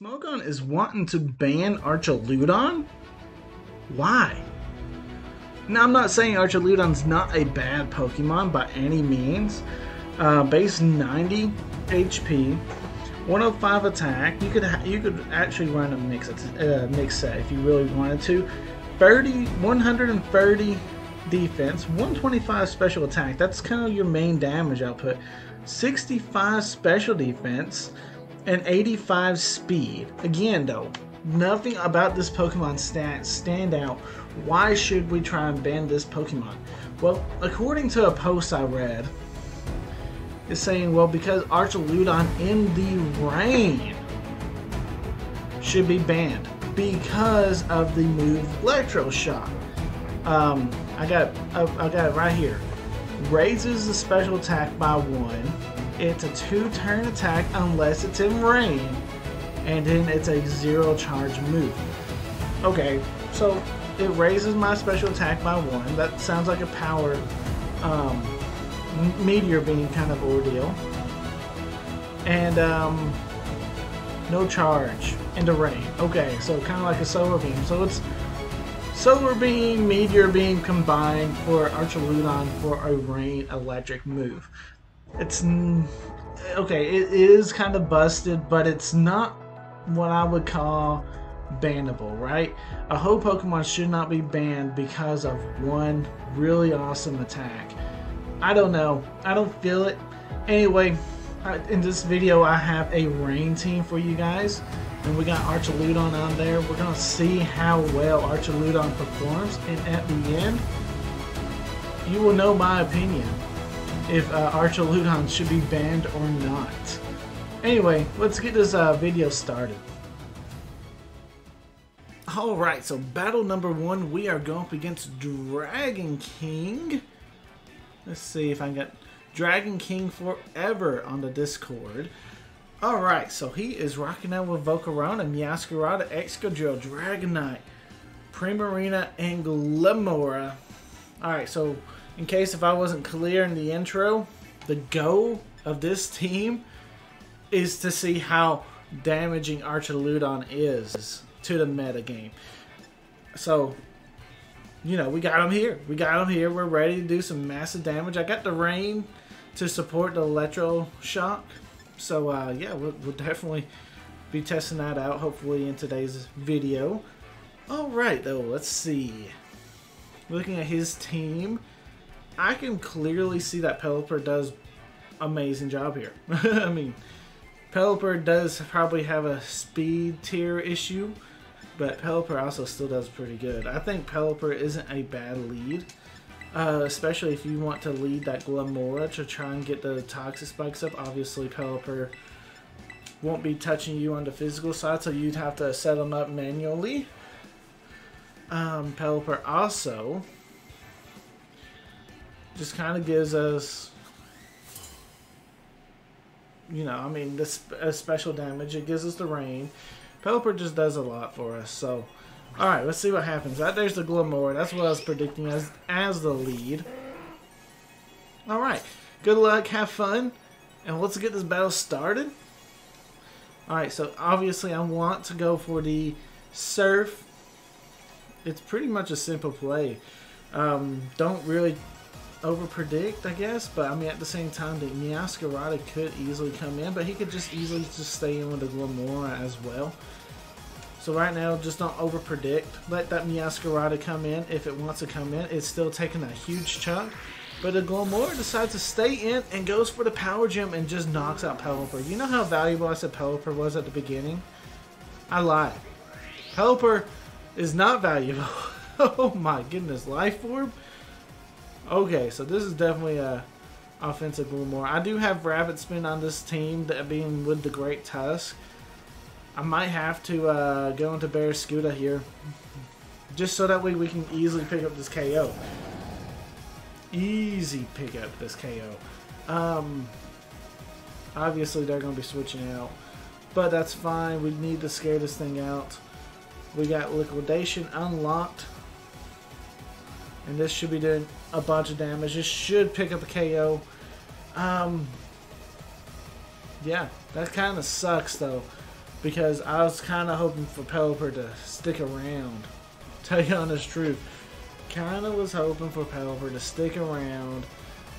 Smogon is wanting to ban Archaludon? Why? Now, I'm not saying Archaludon's not a bad Pokemon by any means. Base 90 HP, 105 attack. You could actually run a mix set if you really wanted to. 130 defense, 125 special attack. That's kind of your main damage output. 65 special defense and 85 speed. Again though, nothing about this Pokemon stats stand out. Why should we try and ban this Pokemon? Well, according to a post I read, it's saying, well, because Archaludon in the rain should be banned because of the move Electroshock. I got it right here. Raises the special attack by 1. It's a 2-turn attack unless it's in rain, and then it's a 0 charge move. Okay, so it raises my special attack by 1. That sounds like a power meteor beam kind of ordeal. And no charge into rain. Okay, so kind of like a solar beam. So it's solar beam, meteor beam combined for Archaludon for a rain electric move. It's okay, it is kind of busted, but it's not what I would call bannable, right? A whole Pokemon should not be banned because of one really awesome attack. I don't know. I don't feel it. Anyway, in this video I have a rain team for you guys, and we got Archaludon on there. We're going to see how well Archaludon performs, and at the end, you will know my opinion if Archaludon should be banned or not. Anyway, let's get this video started. Alright, so battle number 1, we are going up against Dragon King. Let's see if I can get Dragon King Forever on the Discord. Alright, so he is rocking out with Volcarona, Meowscarada, Excadrill, Dragonite, Primarina, and Glamora. Alright, so in case if I wasn't clear in the intro, the goal of this team is to see how damaging Archaludon is to the meta game. So, you know, we got him here. We're ready to do some massive damage. I got the rain to support the Electroshock. So, yeah, we'll definitely be testing that out, hopefully, in today's video. Alright, though, let's see. Looking at his team, I can clearly see that Pelipper does amazing job here. I mean, Pelipper does probably have a speed tier issue, but Pelipper also still does pretty good. I think Pelipper isn't a bad lead, especially if you want to lead that Glamora to try and get the Toxic Spikes up. Obviously, Pelipper won't be touching you on the physical side, so you'd have to set them up manually. Pelipper also just kind of gives us, you know, I mean, this special damage. It gives us the rain. Pelipper just does a lot for us. So, alright, let's see what happens. Right there's the Glamora. That's what I was predicting as the lead. Alright, good luck, have fun, and let's get this battle started. Alright, so obviously I want to go for the Surf. It's pretty much a simple play. Don't really over predict, I guess, but I mean at the same time the Meowscarada could easily come in, but he could just easily just stay in with the Glamora as well. So right now, just don't over predict. Let that Meowscarada come in if it wants to come in. It's still taking a huge chunk, but the Glamora decides to stay in and goes for the Power Gem and just knocks out Pelipper. You know how valuable I said Pelipper was at the beginning? I lied. Pelipper is not valuable. Oh my goodness, Life Orb? Okay, so this is definitely a offensive Glamora. I do have Rabbit Spin on this team, that being with the Great Tusk. I might have to go into Barraskewda here, just so that way we can easily pick up this KO. Easy pick up this KO. Obviously they're going to be switching out, but that's fine. We need to scare this thing out. We got Liquidation unlocked, and this should be doing a bunch of damage. This should pick up a KO. Yeah, that kind of sucks though, because I was kind of hoping for Pelipper to stick around. Tell you honest truth, kind of was hoping for Pelipper to stick around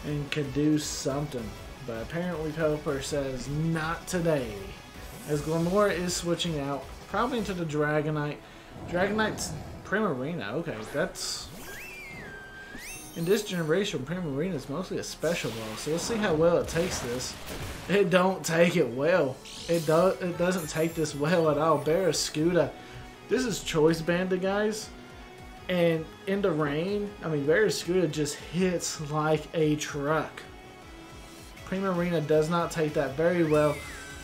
and could do something. But apparently Pelipper says not today, as Glamora is switching out, probably into the Dragonite. Dragonite's Primarina, okay, that's... In this generation, Primarina is mostly a special ball, so let's see how well it takes this. It don't take it well. It doesn't take this well at all. Barraskewda, this is choice banded, guys. And in the rain, I mean, Barraskewda just hits like a truck. Primarina does not take that very well.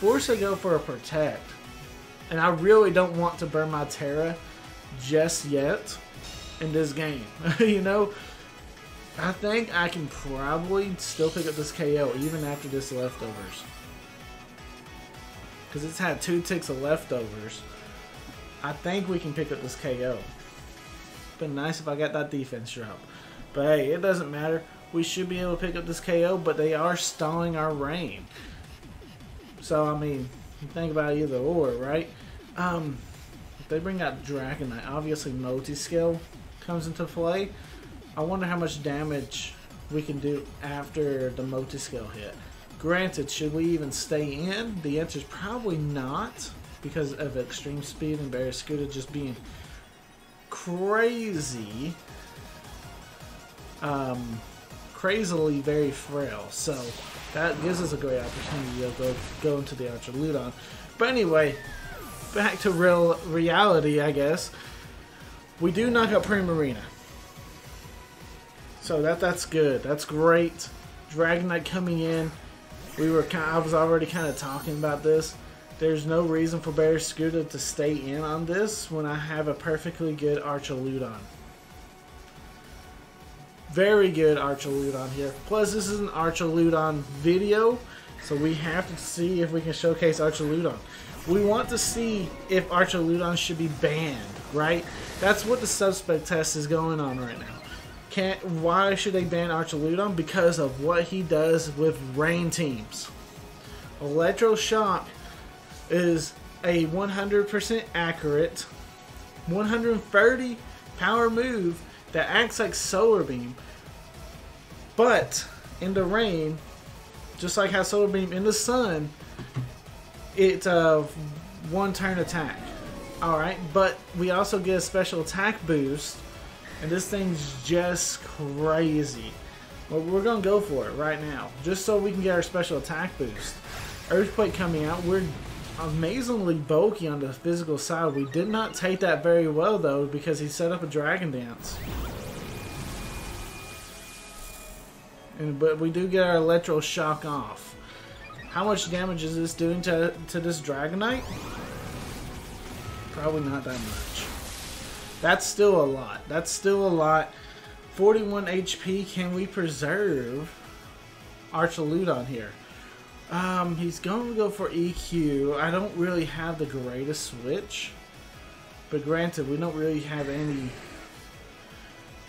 Forced to go for a protect. And I really don't want to burn my Terra just yet in this game. You know, I think I can probably still pick up this KO even after this leftovers. Because it's had 2 ticks of leftovers. I think we can pick up this KO. Been nice if I got that defense drop. But hey, it doesn't matter. We should be able to pick up this KO, but they are stalling our rain. So, I mean, you think about either or, right? If they bring out Dragonite, obviously multi-scale comes into play. I wonder how much damage we can do after the multi-scale hit. Granted, should we even stay in? The answer is probably not, because of extreme speed and Barraskewda just being crazy. Crazily very frail. So that gives us a great opportunity to go into the Archaludon. But anyway, back to reality, I guess. We do knock out Primarina. So that's good. That's great. Dragonite coming in. I was already kind of talking about this. There's no reason for Barraskewda to stay in on this when I have a perfectly good Archaludon. Very good Archaludon here. Plus, this is an Archaludon video, so we have to see if we can showcase Archaludon. We want to see if Archaludon should be banned, right? That's what the suspect test is going on right now. Why should they ban Archaludon? Because of what he does with rain teams. Electroshock is a 100% accurate 130 power move that acts like Solar Beam, but in the rain, just like how Solar Beam in the sun, it's a 1-turn attack. Alright, but we also get a special attack boost, and this thing's just crazy. Well, we're going to go for it right now, just so we can get our special attack boost. Earthquake coming out, we're amazingly bulky on the physical side. We did not take that very well though, because he set up a Dragon Dance. But we do get our Electroshock off. How much damage is this doing to this Dragonite? Probably not that much. That's still a lot. That's still a lot. 41 HP. Can we preserve Archaludon here? He's going to go for EQ. I don't really have the greatest switch. But granted, we don't really have any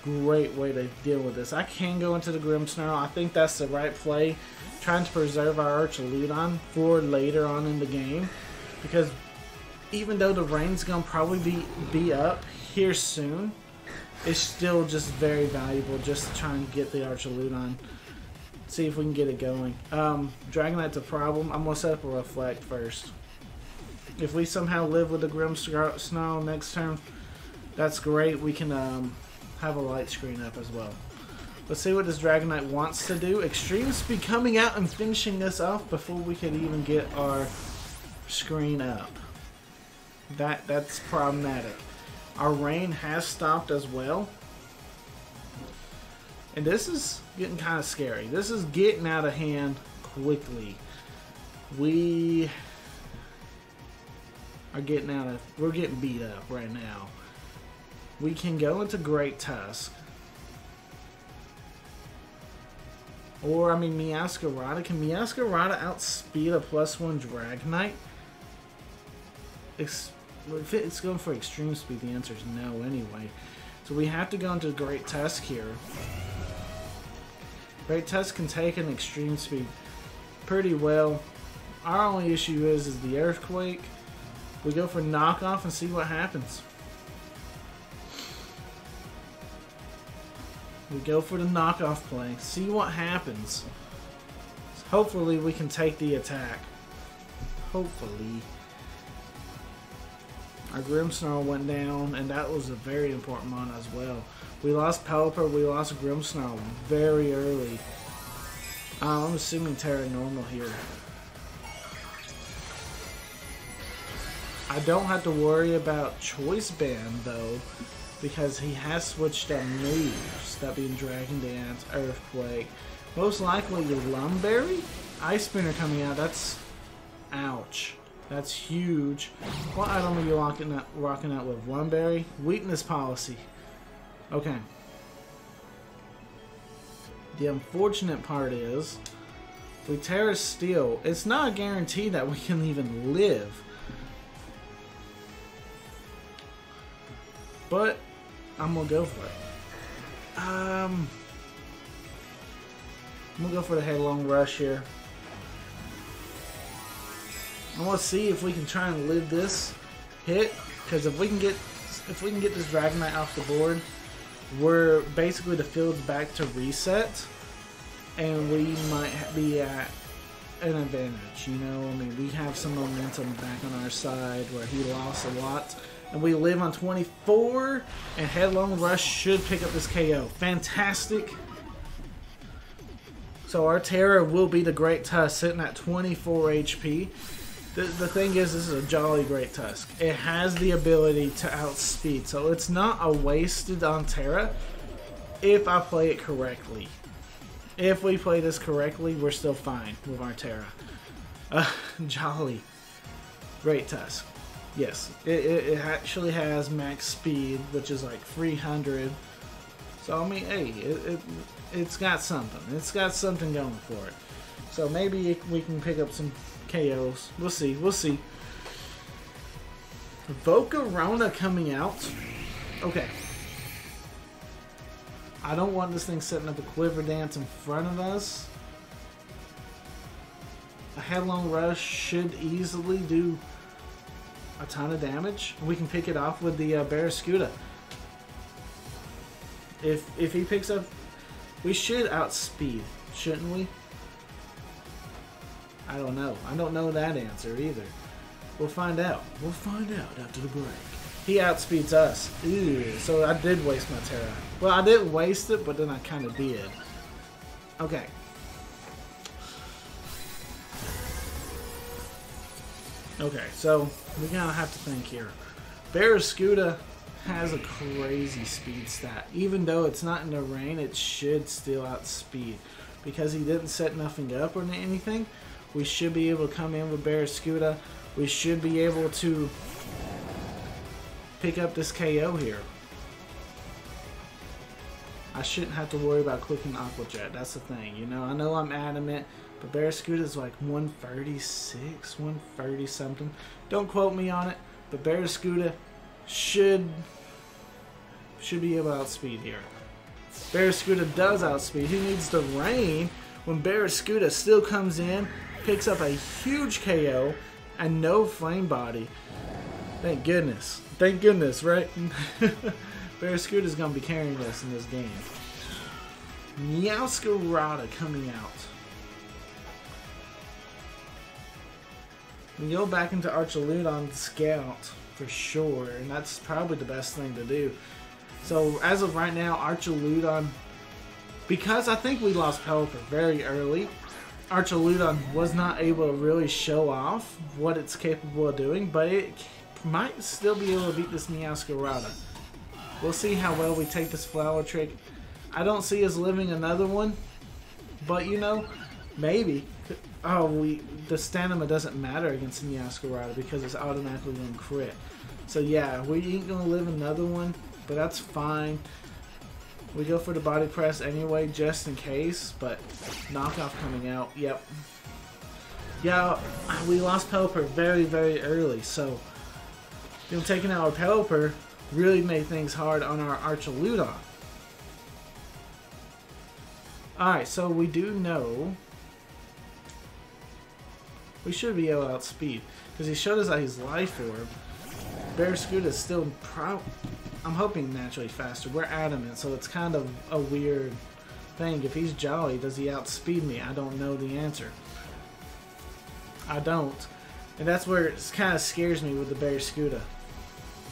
great way to deal with this. I can go into the Grimmsnarl. I think that's the right play. Trying to preserve our Archaludon for later on in the game. Because even though the rain's going to probably be up here soon, it's still just very valuable just to try and get the Archaludon. See if we can get it going. Dragonite's a problem. I'm going to set up a Reflect first. If we somehow live with the Grimmsnarl next turn, that's great. We can have a light screen up as well. Let's see what this Dragonite wants to do. Extreme Speed coming out and finishing this off before we could even get our screen up. That's problematic. Our rain has stopped as well. And this is getting kind of scary. This is getting out of hand quickly. We are we're getting beat up right now. We can go into Great Tusk. Or, I mean, Meowscarada. Can Meowscarada outspeed a +1 Dragonite? If it's going for extreme speed, the answer is no anyway. So we have to go into Great Tusk here. Great Tusk can take an extreme speed pretty well. Our only issue is the Earthquake. We go for knockoff and see what happens. We go for the knockoff play. See what happens. Hopefully we can take the attack. Hopefully. Our Grimmsnarl went down, and that was a very important one as well. We lost Pelipper, we lost Grimmsnarl very early. I'm assuming Terra Normal here. I don't have to worry about Choice Band though, because he has switched on moves, that being Dragon Dance, Earthquake. Most likely your Lumberry? Ice Spinner coming out, that's... ouch. That's huge. What item are you rocking out with? Lumberry? Weakness Policy. Okay. The unfortunate part is, if we Terra Steel, it's not a guarantee that we can even live. But I'm gonna go for it. I'm gonna go for the Headlong Rush here. I want to see if we can try and live this hit, because if we can get this Dragonite off the board, we're basically the field's back to reset, and we might be at an advantage. You know, I mean, we have some momentum back on our side where he lost a lot. And we live on 24, and Headlong Rush should pick up this KO. Fantastic. So our Terra will be the Great Tusk, sitting at 24 HP. The thing is, this is a jolly Great Tusk. It has the ability to outspeed, so it's not a wasted on Terra if I play it correctly. If we play this correctly, we're still fine with our Terra. Jolly Great Tusk. Yes, it actually has max speed, which is like 300. So I mean, hey, it's got something. It's got something going for it. So maybe we can pick up some KOs. We'll see. We'll see. Volcarona coming out. Okay. I don't want this thing setting up a Quiver Dance in front of us. A Headlong Rush should easily do a ton of damage. We can pick it off with the Barraskewda. If he picks up, we should outspeed, shouldn't we? I don't know. I don't know that answer either. We'll find out. We'll find out after the break. He outspeeds us. Ew, so I did waste my Terra. Well, I didn't waste it, but then I kind of did. Okay. Okay, so we kind of have to think here. Barraskewda has a crazy speed stat. Even though it's not in the rain, it should still outspeed. Because he didn't set nothing up or anything, we should be able to come in with Barraskewda. We should be able to pick up this KO here. I shouldn't have to worry about clicking Aqua Jet. That's the thing. You know, I know I'm adamant, but Barraskewda is like 136, 130 something. Don't quote me on it, but Barraskewda should be able to outspeed here. Barraskewda does outspeed. He needs the rain when Barraskewda still comes in, picks up a huge KO, and no Flame Body. Thank goodness. Thank goodness, right? Barraskewda is going to be carrying us in this game. Meowscarada coming out. We go back into Archaludon Scout for sure, and that's probably the best thing to do. So as of right now, Archaludon, because I think we lost Pelipper very early, Archaludon was not able to really show off what it's capable of doing, but it might still be able to beat this Meowscarada. We'll see how well we take this Flower Trick. I don't see us living another one, but you know, maybe. Oh, the stamina doesn't matter against Meowscarada because it's automatically going to crit. So yeah, we ain't going to live another one, but that's fine. We go for the Body Press anyway, just in case, but knockoff coming out, yep. Yeah, we lost Pelipper very, very early, so you know, taking out our Pelipper really made things hard on our Archaludon. Alright, so we do know we should be able to outspeed. Because he showed us that he's Life Orb. Barraskewda is still I'm hoping naturally faster. We're adamant, so it's kind of a weird thing. If he's Jolly, does he outspeed me? I don't know the answer. I don't. And that's where it kind of scares me with the Barraskewda.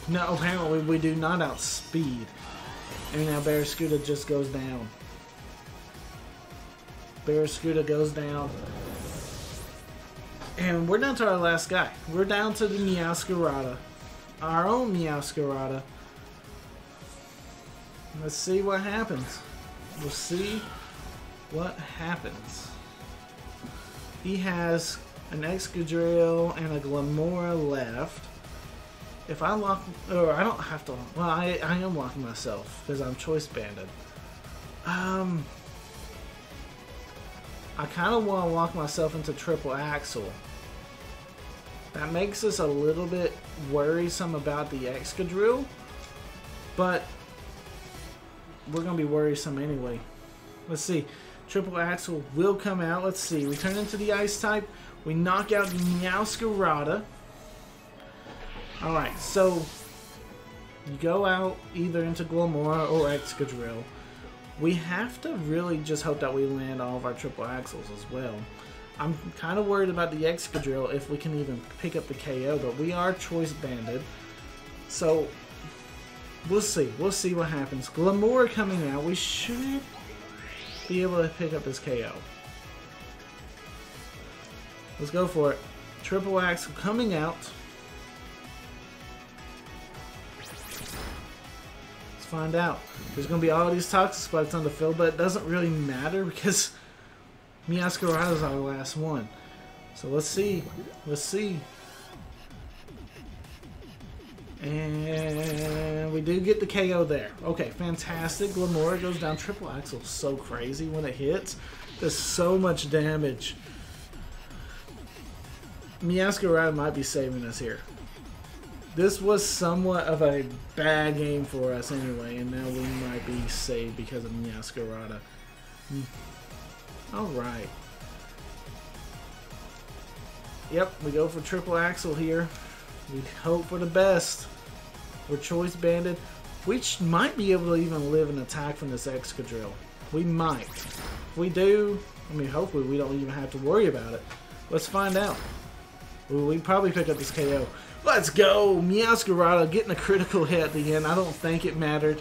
No, apparently we do not outspeed. And now Barraskewda just goes down. Barraskewda goes down. And we're down to our last guy. We're down to the Meowscarada. Our own Meowscarada. Let's see what happens. We'll see what happens. He has an Excadrill and a Glamora left. If I lock... Or I don't have to... Well, I am locking myself because I'm choice banded. I kind of want to lock myself into Triple Axle. That makes us a little bit worrisome about the Excadrill, but we're going to be worrisome anyway. Let's see. Triple Axle will come out. Let's see. We turn into the Ice type. We knock out the Meowscarada. Alright, so you go out either into Glamora or Excadrill. We have to really just hope that we land all of our Triple Axles as well. I'm kind of worried about the Excadrill if we can even pick up the KO, but we are choice banded. So, we'll see. We'll see what happens. Glamora coming out. We should be able to pick up this KO. Let's go for it. Triple Axle coming out. Let's find out. There's going to be all these Toxic Spikes on the field, but it doesn't really matter because Meowscarada is our last one. So let's see. Let's see. And we do get the KO there. Okay, fantastic. Glamora goes down. Triple Axle is so crazy when it hits. Does so much damage. Meowscarada might be saving us here. This was somewhat of a bad game for us anyway, and now we might be saved because of Meowscarada. Alright. Yep, we go for Triple Axle here. We hope for the best. We're choice banded. We might be able to even live an attack from this Excadrill. We might. If we do, I mean, hopefully we don't even have to worry about it. Let's find out. We probably pick up this KO. Let's go! Meowscarada getting a critical hit at the end. I don't think it mattered.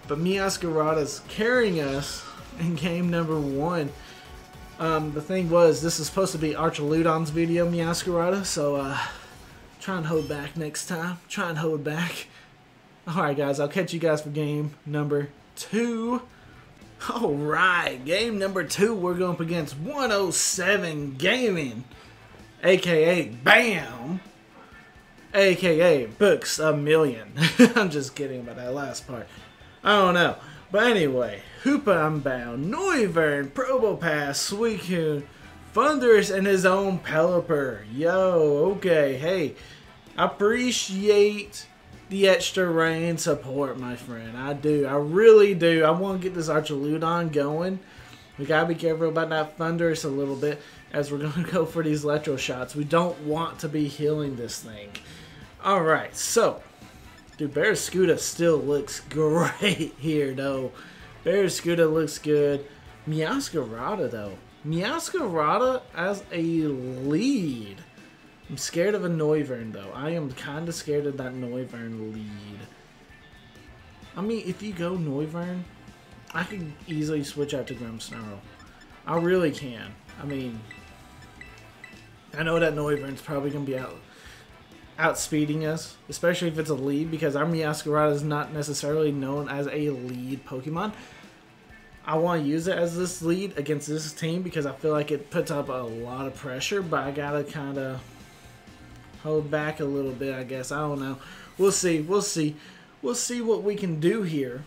But Meowscarada's carrying us in game number 1. The thing was, this is supposed to be Archaludon's video, Meowscarada. So, try and hold back next time. Try and hold back. Alright guys, I'll catch you guys for game number 2. Alright, game number 2. We're going up against 107 Gaming. AKA BAM! AKA Books a Million. I'm just kidding about that last part. I don't know. But anyway, Hoopa Unbound, Noivern, Probopass, Suicune, Thundurus, and his own Pelipper. Yo, okay, hey. I appreciate the extra rain support, my friend. I do. I really do. I want to get this Archaludon going. We gotta be careful about that Thundurus a little bit as we're going to go for these Electro Shots. We don't want to be healing this thing. Alright, so, dude, Barraskewda still looks great here, though. Barraskewda looks good. Meowscarada, though. Meowscarada as a lead. I'm scared of a Noivern, though. I am kind of scared of that Noivern lead. I mean, if you go Noivern, I could easily switch out to Grimmsnarl. I really can. I mean, I know that Noivern's probably going to be outspeeding us, especially if it's a lead, because our Meowscarada is not necessarily known as a lead Pokemon. I want to use it as this lead against this team because I feel like it puts up a lot of pressure, but I gotta kind of hold back a little bit, I guess. I don't know. We'll see. We'll see. We'll see what we can do here.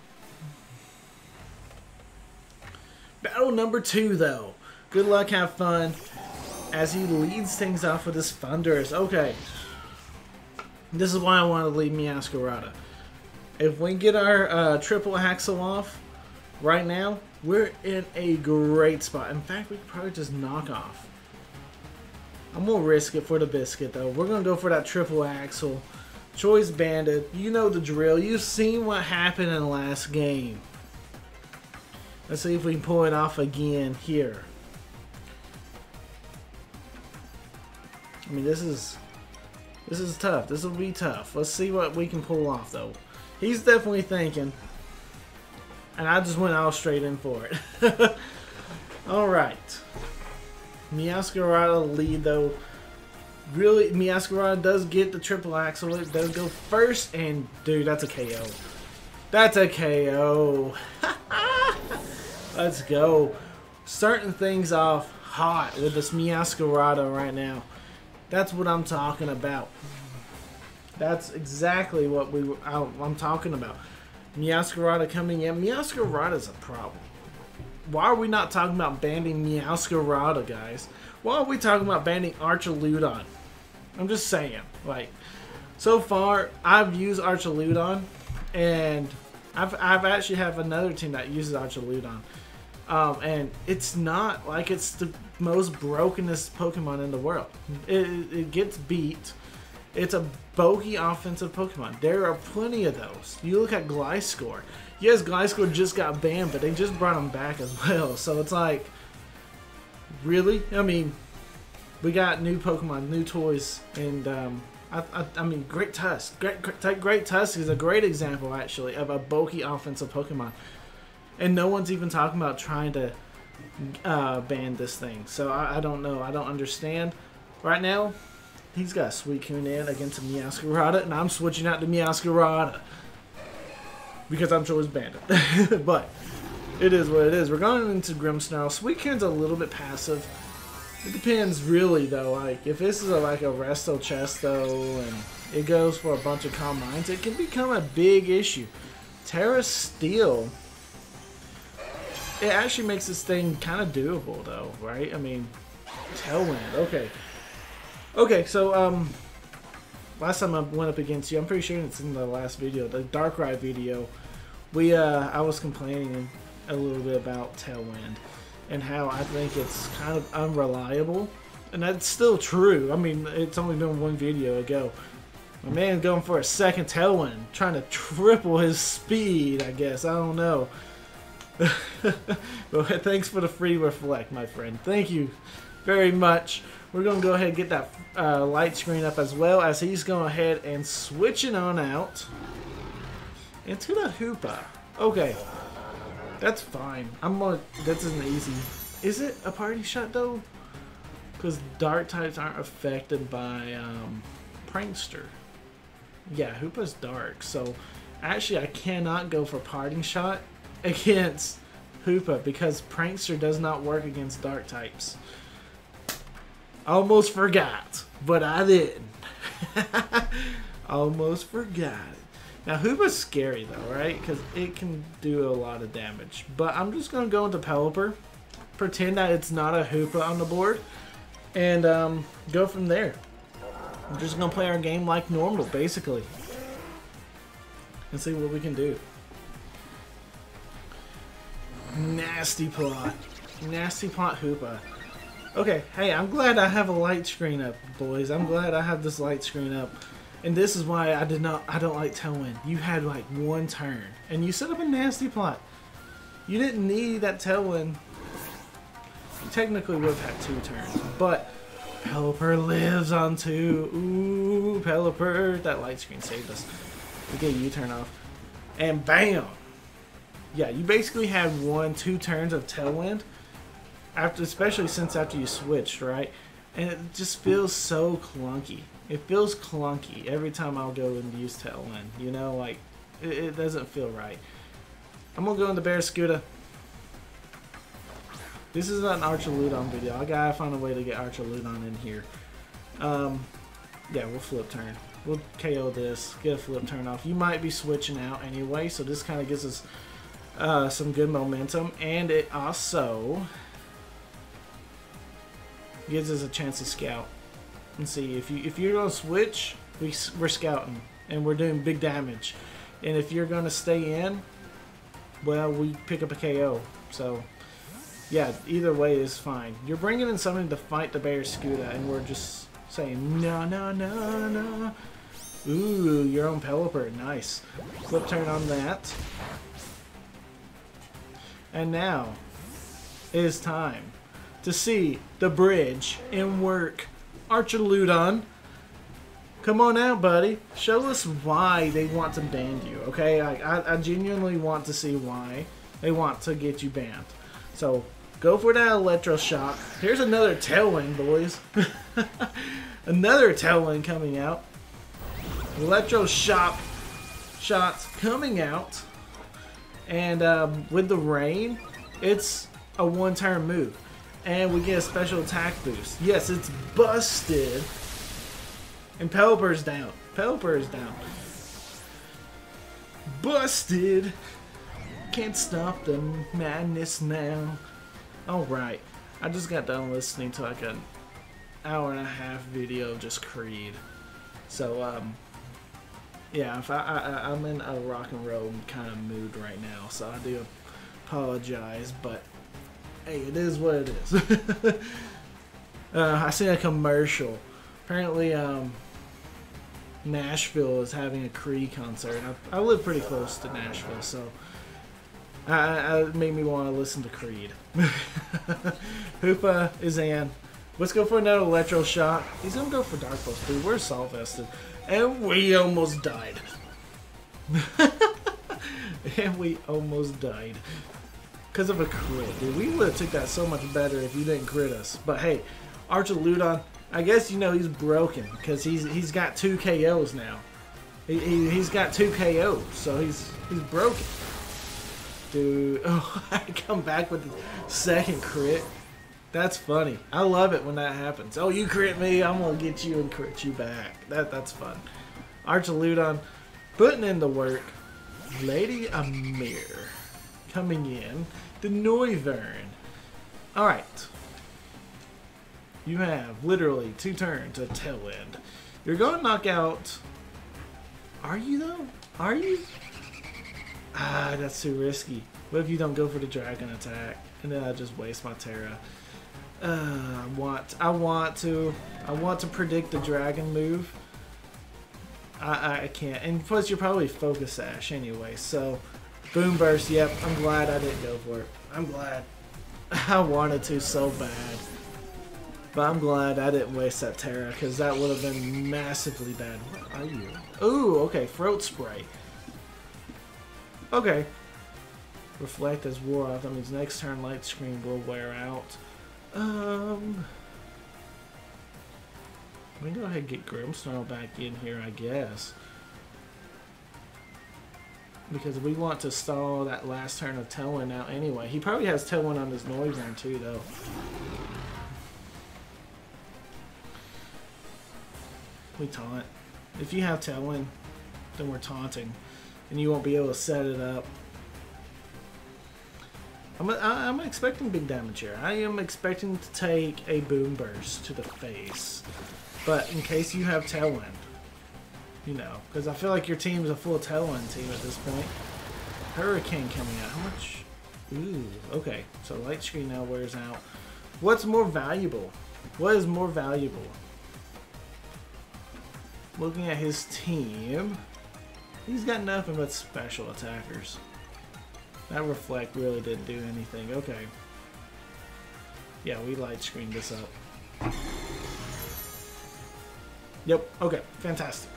Battle number 2, though. Good luck, have fun. As he leads things off with this Thundurus. Okay. This is why I want to lead Meowscarada. If we get our Triple Axle off right now, we're in a great spot. In fact, we could probably just knock off. I'm going to risk it for the biscuit, though. We're going to go for that triple axle. Choice Bandit. You know the drill. You've seen what happened in the last game. Let's see if we can pull it off again here. I mean, this is tough. This will be tough. Let's see what we can pull off, though. He's definitely thinking. And I just went all straight in for it. Alright. Meowscarada lead, though. Really, Meowscarada does get the triple axle. It does go first. And, dude, that's a KO. That's a KO. Let's go. Starting things off hot with this Meowscarada right now. That's what I'm talking about. That's exactly what I'm talking about. Meowscarada coming in. Meowscarada's a problem. Why are we not talking about banning Meowscarada, guys? Why are we talking about banning Archaludon? I'm just saying. Like, so far, I've used Archaludon, and I've actually have another team that uses Archaludon. And it's not like it's the most brokenest Pokemon in the world. It gets beat. It's a bogey offensive Pokemon. There are plenty of those. You look at Gliscor. Yes, Gliscor just got banned, but they just brought him back as well. So it's like, really? I mean, we got new Pokemon, new toys, and I mean, Great Tusk. Great Tusk is a great example, actually, of a bulky offensive Pokemon. And no one's even talking about trying to ban this thing. So I don't know. I don't understand. Right now, he's got a Suicune in against a Meowscarada, and I'm switching out to Meowscarada because I'm Choice Bandit. But it is what it is. We're going into Grimmsnarl. Suicune's a little bit passive. It depends, really, though. Like, if this is like a Resto Chesto and it goes for a bunch of Calm Minds, it can become a big issue. Terra Steel, it actually makes this thing kind of doable, though, right? I mean, Tailwind, okay. Okay, so, last time I went up against you, I'm pretty sure it's in the last video, the Darkrai video, I was complaining a little bit about Tailwind and how I think it's kind of unreliable, and that's still true. I mean, it's only been one video ago. My man going for a second Tailwind, trying to triple his speed, I guess. I don't know. Well, thanks for the free reflect, my friend. Thank you very much. We're going to go ahead and get that light screen up as well, as he's going ahead and switching on out into the Hoopa. Okay, that's fine. That's an easy. Is it a party shot though? Because dark types aren't affected by Prankster. Yeah, Hoopa's dark, so actually I cannot go for parting shot against Hoopa because Prankster does not work against dark types. Almost forgot, but I didn't. Almost forgot it. Now, Hoopa's scary, though, right? Because it can do a lot of damage. But I'm just going to go into Pelipper, pretend that it's not a Hoopa on the board, and go from there. I'm just going to play our game like normal, basically, and see what we can do. Nasty plot. Nasty plot Hoopa. Okay, hey, I'm glad I have a light screen up, boys. I'm glad I have this light screen up. And this is why I don't like Tailwind. You had like one turn, and you set up a nasty plot. You didn't need that Tailwind. You technically would have had 2 turns, but Pelipper lives on 2. Ooh, Pelipper. That light screen saved us. We get a U-turn off. And bam! Yeah, you basically had 1-2 turns of Tailwind. Especially since after you switched, right? And it just feels so clunky. It feels clunky every time I'll go and use Tailwind. You know, like, it doesn't feel right. I'm going to go into Barraskewda. This is not an Archaludon video. I gotta find a way to get Archaludon in here. Yeah, we'll flip turn. We'll KO this, get a flip turn off. You might be switching out anyway, so this kind of gives us some good momentum. And it also gives us a chance to scout and see if you're gonna switch, we're scouting and we're doing big damage, and if you're gonna stay in, well, we pick up a KO. So Yeah, either way is fine. You're bringing in something to fight the Barraskewda, and we're just saying, no, no, no, no. Ooh, your own Pelipper. Nice. Flip turn on that. And now, it is time to see the bridge in work. Archaludon, come on out, buddy. Show us why they want to ban you, okay? I genuinely want to see why they want to get you banned. So, go for that Electroshock. Here's another Tailwind, boys. Another Tailwind coming out. Electroshock shots coming out. And with the rain, it's a one-turn move. And we get a special attack boost. Yes, it's busted. And Pelipper's down. Pelipper is down. Busted. Can't stop the madness now. Alright. I just got done listening to like an hour-and-a-half video of just Creed. So, yeah, if I'm in a rock and roll kind of mood right now. So I do apologize, but hey, it is what it is. I seen a commercial. Apparently, Nashville is having a Creed concert. I live pretty close to Nashville, so it made me want to listen to Creed. Hoopa is in. Let's go for another Electroshock. He's gonna go for Dark Pulse, dude. We're Salt Vested. And we almost died. And we almost died. Because of a crit, dude. We would have took that so much better if you didn't crit us. But hey, Archaludon, I guess you know he's broken because he's got 2 KOs now. He's got 2 KOs, so he's broken. Dude, oh, I come back with the second crit. That's funny. I love it when that happens. Oh, you crit me, I'm gonna get you and crit you back. That's fun. Archaludon putting in the work. Lady Amir coming in. The Noivern. Alright. You have literally 2 turns to Tailwind. You're going to knock out... Are you though? Are you? Ah, that's too risky. What if you don't go for the dragon attack? And then I just waste my Terra. I want to predict the dragon move. I can't. And plus you're probably Focus Sash anyway, so Boom Burst, yep, I'm glad I didn't go for it. I'm glad. I wanted to so bad. But I'm glad I didn't waste that Terra, because that would have been massively bad. What are you? Ooh, okay, Throat Spray. Okay. Reflect as wore off. That means next turn Light Screen will wear out. Let me go ahead and get Grimmsnarl back in here, I guess. Because we want to stall that last turn of Tailwind out anyway. He probably has Tailwind on his Noivern too, though. We taunt. If you have Tailwind, then we're taunting. And you won't be able to set it up. I'm expecting big damage here. I am expecting to take a Boom Burst to the face. But in case you have Tailwind, you know, because I feel like your team is a full Tailwind team at this point. Hurricane coming out. How much? Ooh, okay. So Light Screen now wears out. What's more valuable? What is more valuable? Looking at his team, he's got nothing but special attackers. That Reflect really didn't do anything. Okay. Yeah, we Light Screened this up. Yep, okay, fantastic.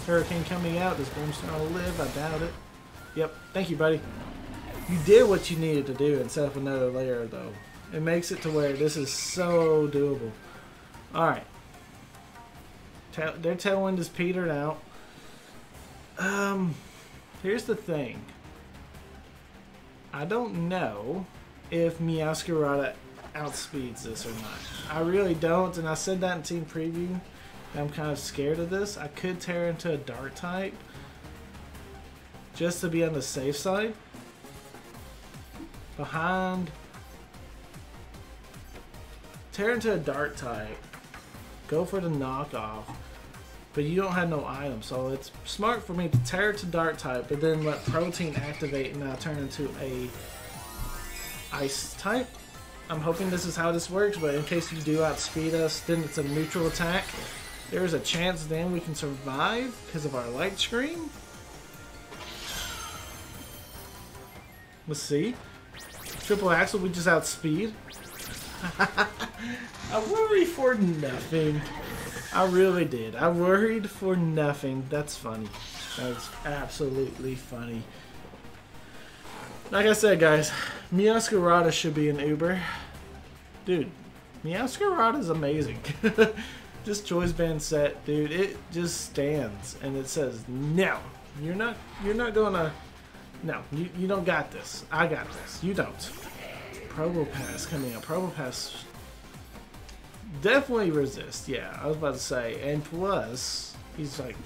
Hurricane coming out. Does Grimmsnarl live? I doubt it. Yep, thank you, buddy. You did what you needed to do and set up another layer, though. It makes it to where this is so doable. Alright. Their Tailwind is petered out. Here's the thing. I don't know if Meowscarada outspeeds this or not. I really don't, and I said that in Team Preview. I'm kind of scared of this. I could tear into a Dark type just to be on the safe side. Behind. Tear into a Dark type. Go for the knockoff. But you don't have no item, so it's smart for me to tear it to Dark type, but then let Protein activate and now turn into a Ice type. I'm hoping this is how this works, but in case you do outspeed us, then it's a neutral attack. There's a chance then we can survive because of our light screen. Let's see. Triple axle, we just outspeed. I worried for nothing. I really did. I worried for nothing. That's funny. That's absolutely funny. Like I said, guys, Meowscarada should be an Uber. Dude, Meowscarada is amazing. This choice band set, dude, it just stands and it says, no, you're not gonna, no, you don't got this. I got this. You don't. Probopass coming up. Probopass definitely resist. Yeah, I was about to say. And plus, he's like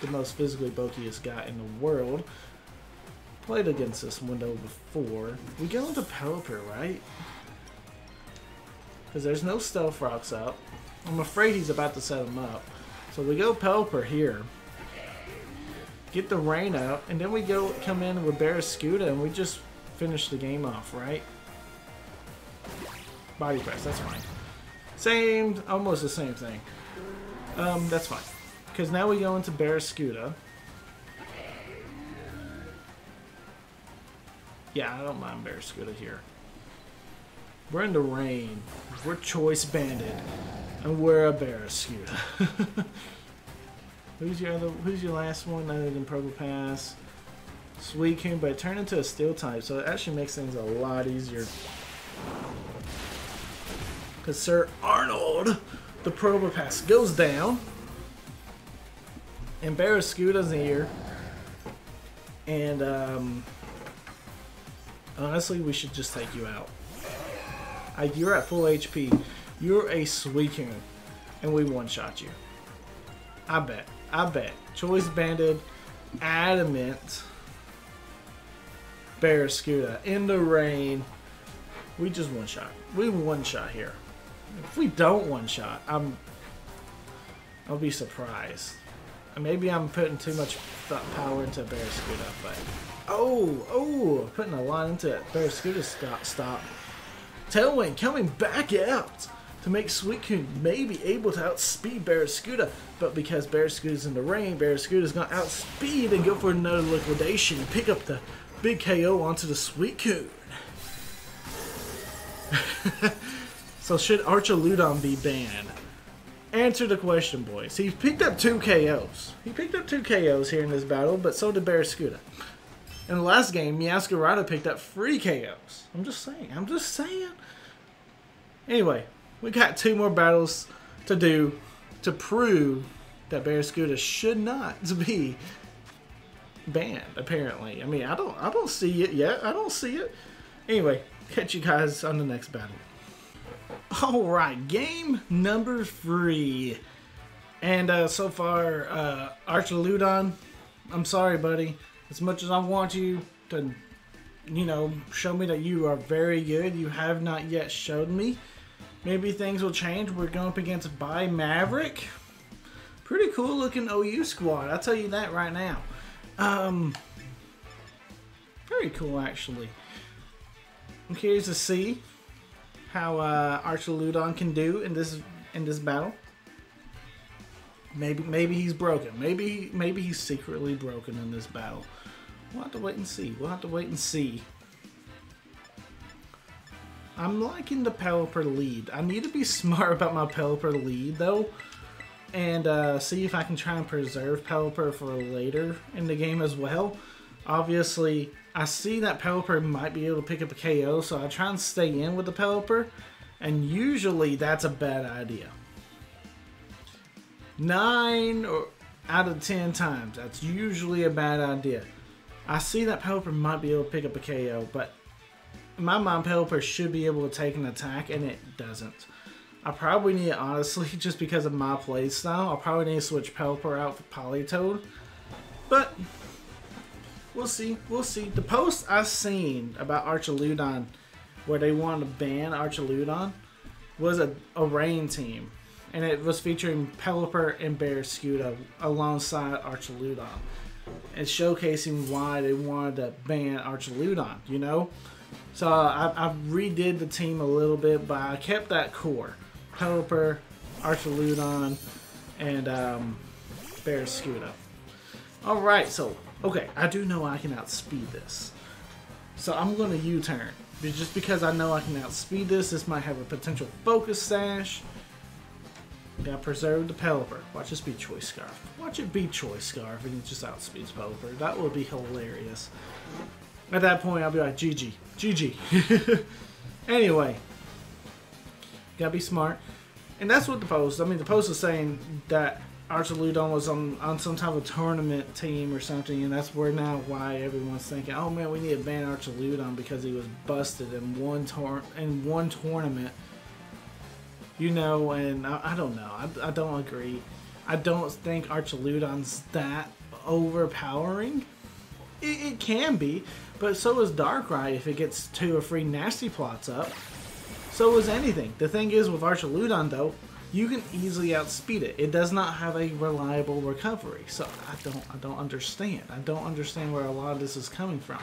the most physically bulkiest guy in the world. Played against this window before. We go into Pelipper, right? Because there's no Stealth Rocks up. I'm afraid he's about to set him up. So we go Pelipper here. Get the rain out. And then we come in with Barraskewda and we just finish the game off, right? Body press, that's fine. Same, almost the same thing. That's fine. Because now we go into Barraskewda. Yeah, I don't mind Barraskewda here. We're in the rain. We're choice banded. And we're a Barraskewda. Who's your last one other than Probopass? Suicune, but it turned into a steel type, so it actually makes things a lot easier. Because Sir Arnold, the Probopass, goes down. And Barraskewda's here. And, honestly, we should just take you out. You're at full HP. You're a Suicune. And we one-shot you. I bet. I bet. Choice banded, adamant Barraskewda in the rain. We just one-shot. We one-shot here. If we don't one-shot, I'll be surprised. Maybe I'm putting too much power into Barraskewda, but putting a lot into it. Barraskewda stop. Tailwind coming back out to make Suicune maybe able to outspeed Barraskewda, but because Barraskewda's in the rain, Barraskewda's gonna outspeed and go for another liquidation and pick up the big KO onto the Suicune. So should Archaludon be banned? Answer the question, boys. He picked up 2 KOs. He picked up 2 KOs here in this battle, but so did Barraskewda. In the last game, Meowscarada picked up 3 KOs. I'm just saying. Anyway, we got 2 more battles to do to prove that Barraskewda should not be banned, apparently. I mean, I don't see it yet. I don't see it. Anyway, catch you guys on the next battle. Alright, game number 3. And so far, Archaludon, I'm sorry, buddy. As much as I want you to, show me that you are very good, you have not yet showed me. Maybe things will change. We're going up against By Maverick. Pretty cool looking OU squad, I'll tell you that right now. Very cool, actually. I'm curious to see how Archaludon can do in this battle. Maybe he's broken. Maybe he's secretly broken in this battle. We'll have to wait and see. I'm liking the Pelipper lead. I need to be smart about my Pelipper lead though, and see if I can try and preserve Pelipper for later in the game as well. Obviously, I see that Pelipper might be able to pick up a KO, so I try and stay in with the Pelipper, and usually that's a bad idea. 9 out of 10 times, that's usually a bad idea. I see that Pelipper might be able to pick up a KO, but in my mind, Pelipper should be able to take an attack, and it doesn't. I probably need, honestly, just because of my playstyle, I'll probably need to switch Pelipper out for Politoed, but we'll see. The post I've seen about Archaludon, where they wanted to ban Archaludon, was a rain team. And it was featuring Pelipper and Barraskewda alongside Archaludon. And showcasing why they wanted to ban Archaludon, So I redid the team a little bit, but I kept that core. Pelipper, Archaludon, and Barraskewda. Alright, so, okay, I do know I can outspeed this. So I'm going to U-turn. Just because I know I can outspeed this, this might have a potential focus sash. Gotta preserve the Pelipper. Watch this be Choice Scarf. Watch it be Choice Scarf and it just outspeeds Pelipper. That would be hilarious. At that point, I'll be like, GG. GG. Anyway. Gotta be smart. And that's what the post, I mean, the post is saying that Archaludon was on some type of tournament team or something, and that's where now why everyone's thinking, oh man, we need to ban Archaludon because he was busted in one tournament. You know, and I don't know. I don't agree. I don't think Archaludon's that overpowering. It can be, but so is Darkrai if it gets 2 or 3 nasty plots up. So is anything. The thing is with Archaludon though, you can easily outspeed it. It does not have a reliable recovery. So I don't understand. I don't understand where a lot of this is coming from.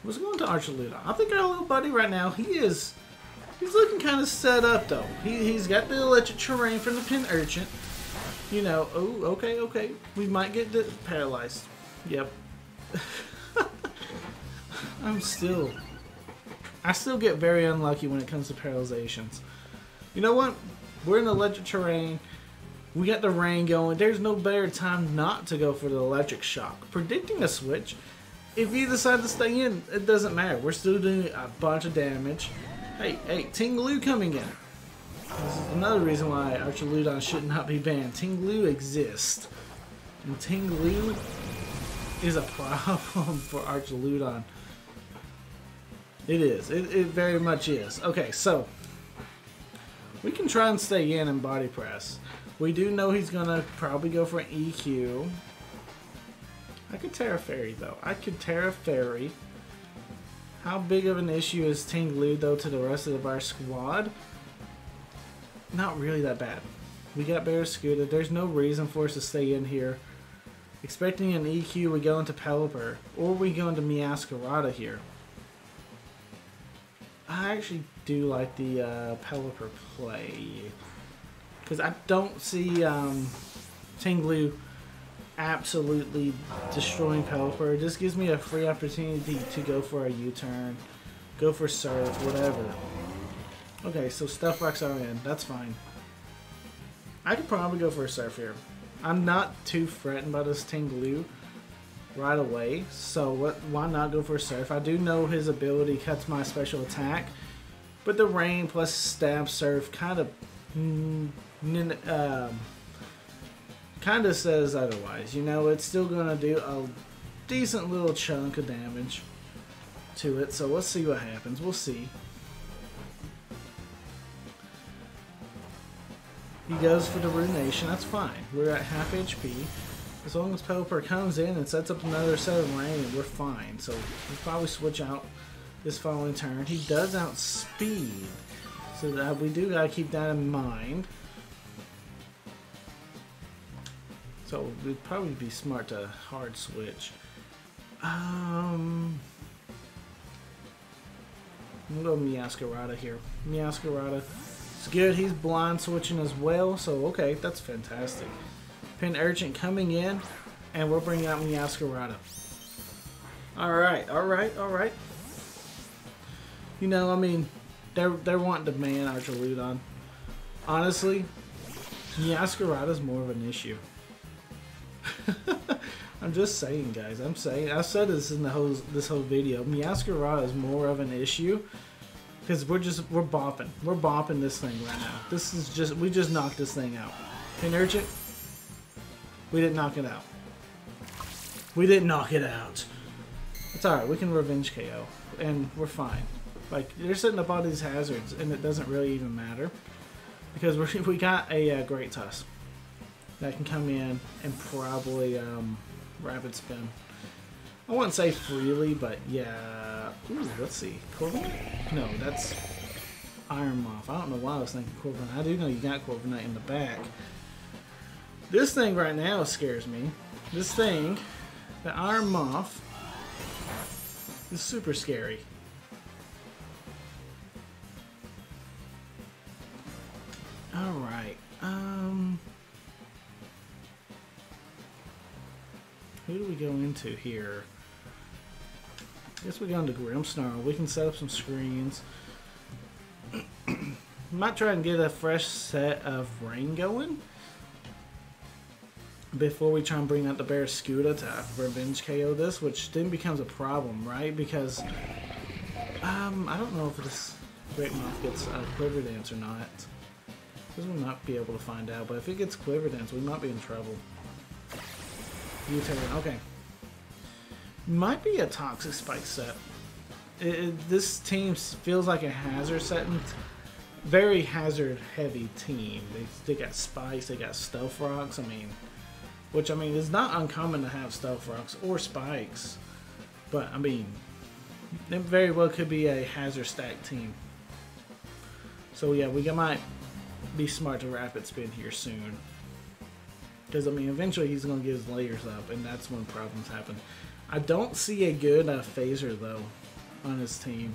Let's go into Archaludon. I think our little buddy right now, he's looking kind of set up though. He's got the electric terrain from the pin urchin. You know, oh, okay. We might get paralyzed. Yep. I still get very unlucky when it comes to paralyzations. You know what? We're in electric terrain. We got the rain going. There's no better time not to go for the electric shock. Predicting a switch. If you decide to stay in, it doesn't matter. We're still doing a bunch of damage. Hey, Tinglu coming in. This is another reason why Archaludon should not be banned. Tinglu exists. And Tinglu is a problem for Archaludon. It is. It very much is. Okay, so we can try and stay in and body press. We do know he's going to probably go for an EQ. I could Terra Fairy, though. I could Terra Fairy. How big of an issue is Tinglu, though, to the rest of our squad? Not really that bad. We got Barraskewda. There's no reason for us to stay in here. Expecting an EQ, we go into Pelipper. Or we go into Meowscarada here. I actually do like the Pelipper play. Because I don't see Tinglu absolutely destroying Pelipper. It just gives me a free opportunity to go for a U-turn, go for Surf, whatever. Okay, so Stuff Rocks are in. That's fine. I could probably go for a Surf here. I'm not too threatened by this Tinglu right away, so why not go for a Surf? I do know his ability cuts my special attack, but the Rain plus Stab Surf kind of says otherwise. You know, it's still going to do a decent little chunk of damage to it, so let's see what happens. We'll see. He goes for the Ruination. That's fine. We're at half HP. As long as Pelipper comes in and sets up another set of rain, we're fine. So we'll probably switch out this following turn. He does outspeed, so that we do gotta keep that in mind. So it'd probably be smart to hard switch. I'm gonna go Meowscarada here. Meowscarada. It's good. He's blind switching as well, so okay, that's fantastic. Pin Urchin coming in, and we're bringing out Meowscarada. Alright. You know, I mean, they're wanting to ban Archaludon. Honestly, Meowscarada's more of an issue. I'm just saying, guys. I've said this in this whole video. Meowscarada is more of an issue. Because we're bopping. We're bopping this thing right now. We just knocked this thing out. Pin Urchin, we didn't knock it out. We didn't knock it out. It's alright, we can revenge KO. And we're fine. Like, they're setting up all these hazards, and it doesn't really even matter. Because we got a Great Tusk that can come in and probably Rapid Spin. I wouldn't say freely, but yeah. Ooh, let's see. Corviknight? No, that's Iron Moth. I don't know why I was thinking Corviknight. I do know you got Corviknight in the back. This thing right now scares me. This thing, the Iron Moth, It's super scary. Alright. Who do we go into here? I guess we go into Grimmsnarl. We can set up some screens. Might try and get a fresh set of rain going before we try and bring out the Barraskewda to revenge KO this, which then becomes a problem, right? Because I don't know if this Great Moth gets Quiver Dance or not. Because we might be able to find out, but if it gets Quiver Dance, we might be in trouble. U-turn, okay. Might be a Toxic Spike set. This team feels like a hazard set. Very hazard heavy team. They got spikes, they got stealth rocks. I mean, which I mean is not uncommon to have stealth rocks or spikes, but I mean, it very well could be a hazard stack team. So yeah, we might be smart to rapid spin here soon, because I mean eventually he's gonna get his layers up, and that's when problems happen. I don't see a good phaser though on his team.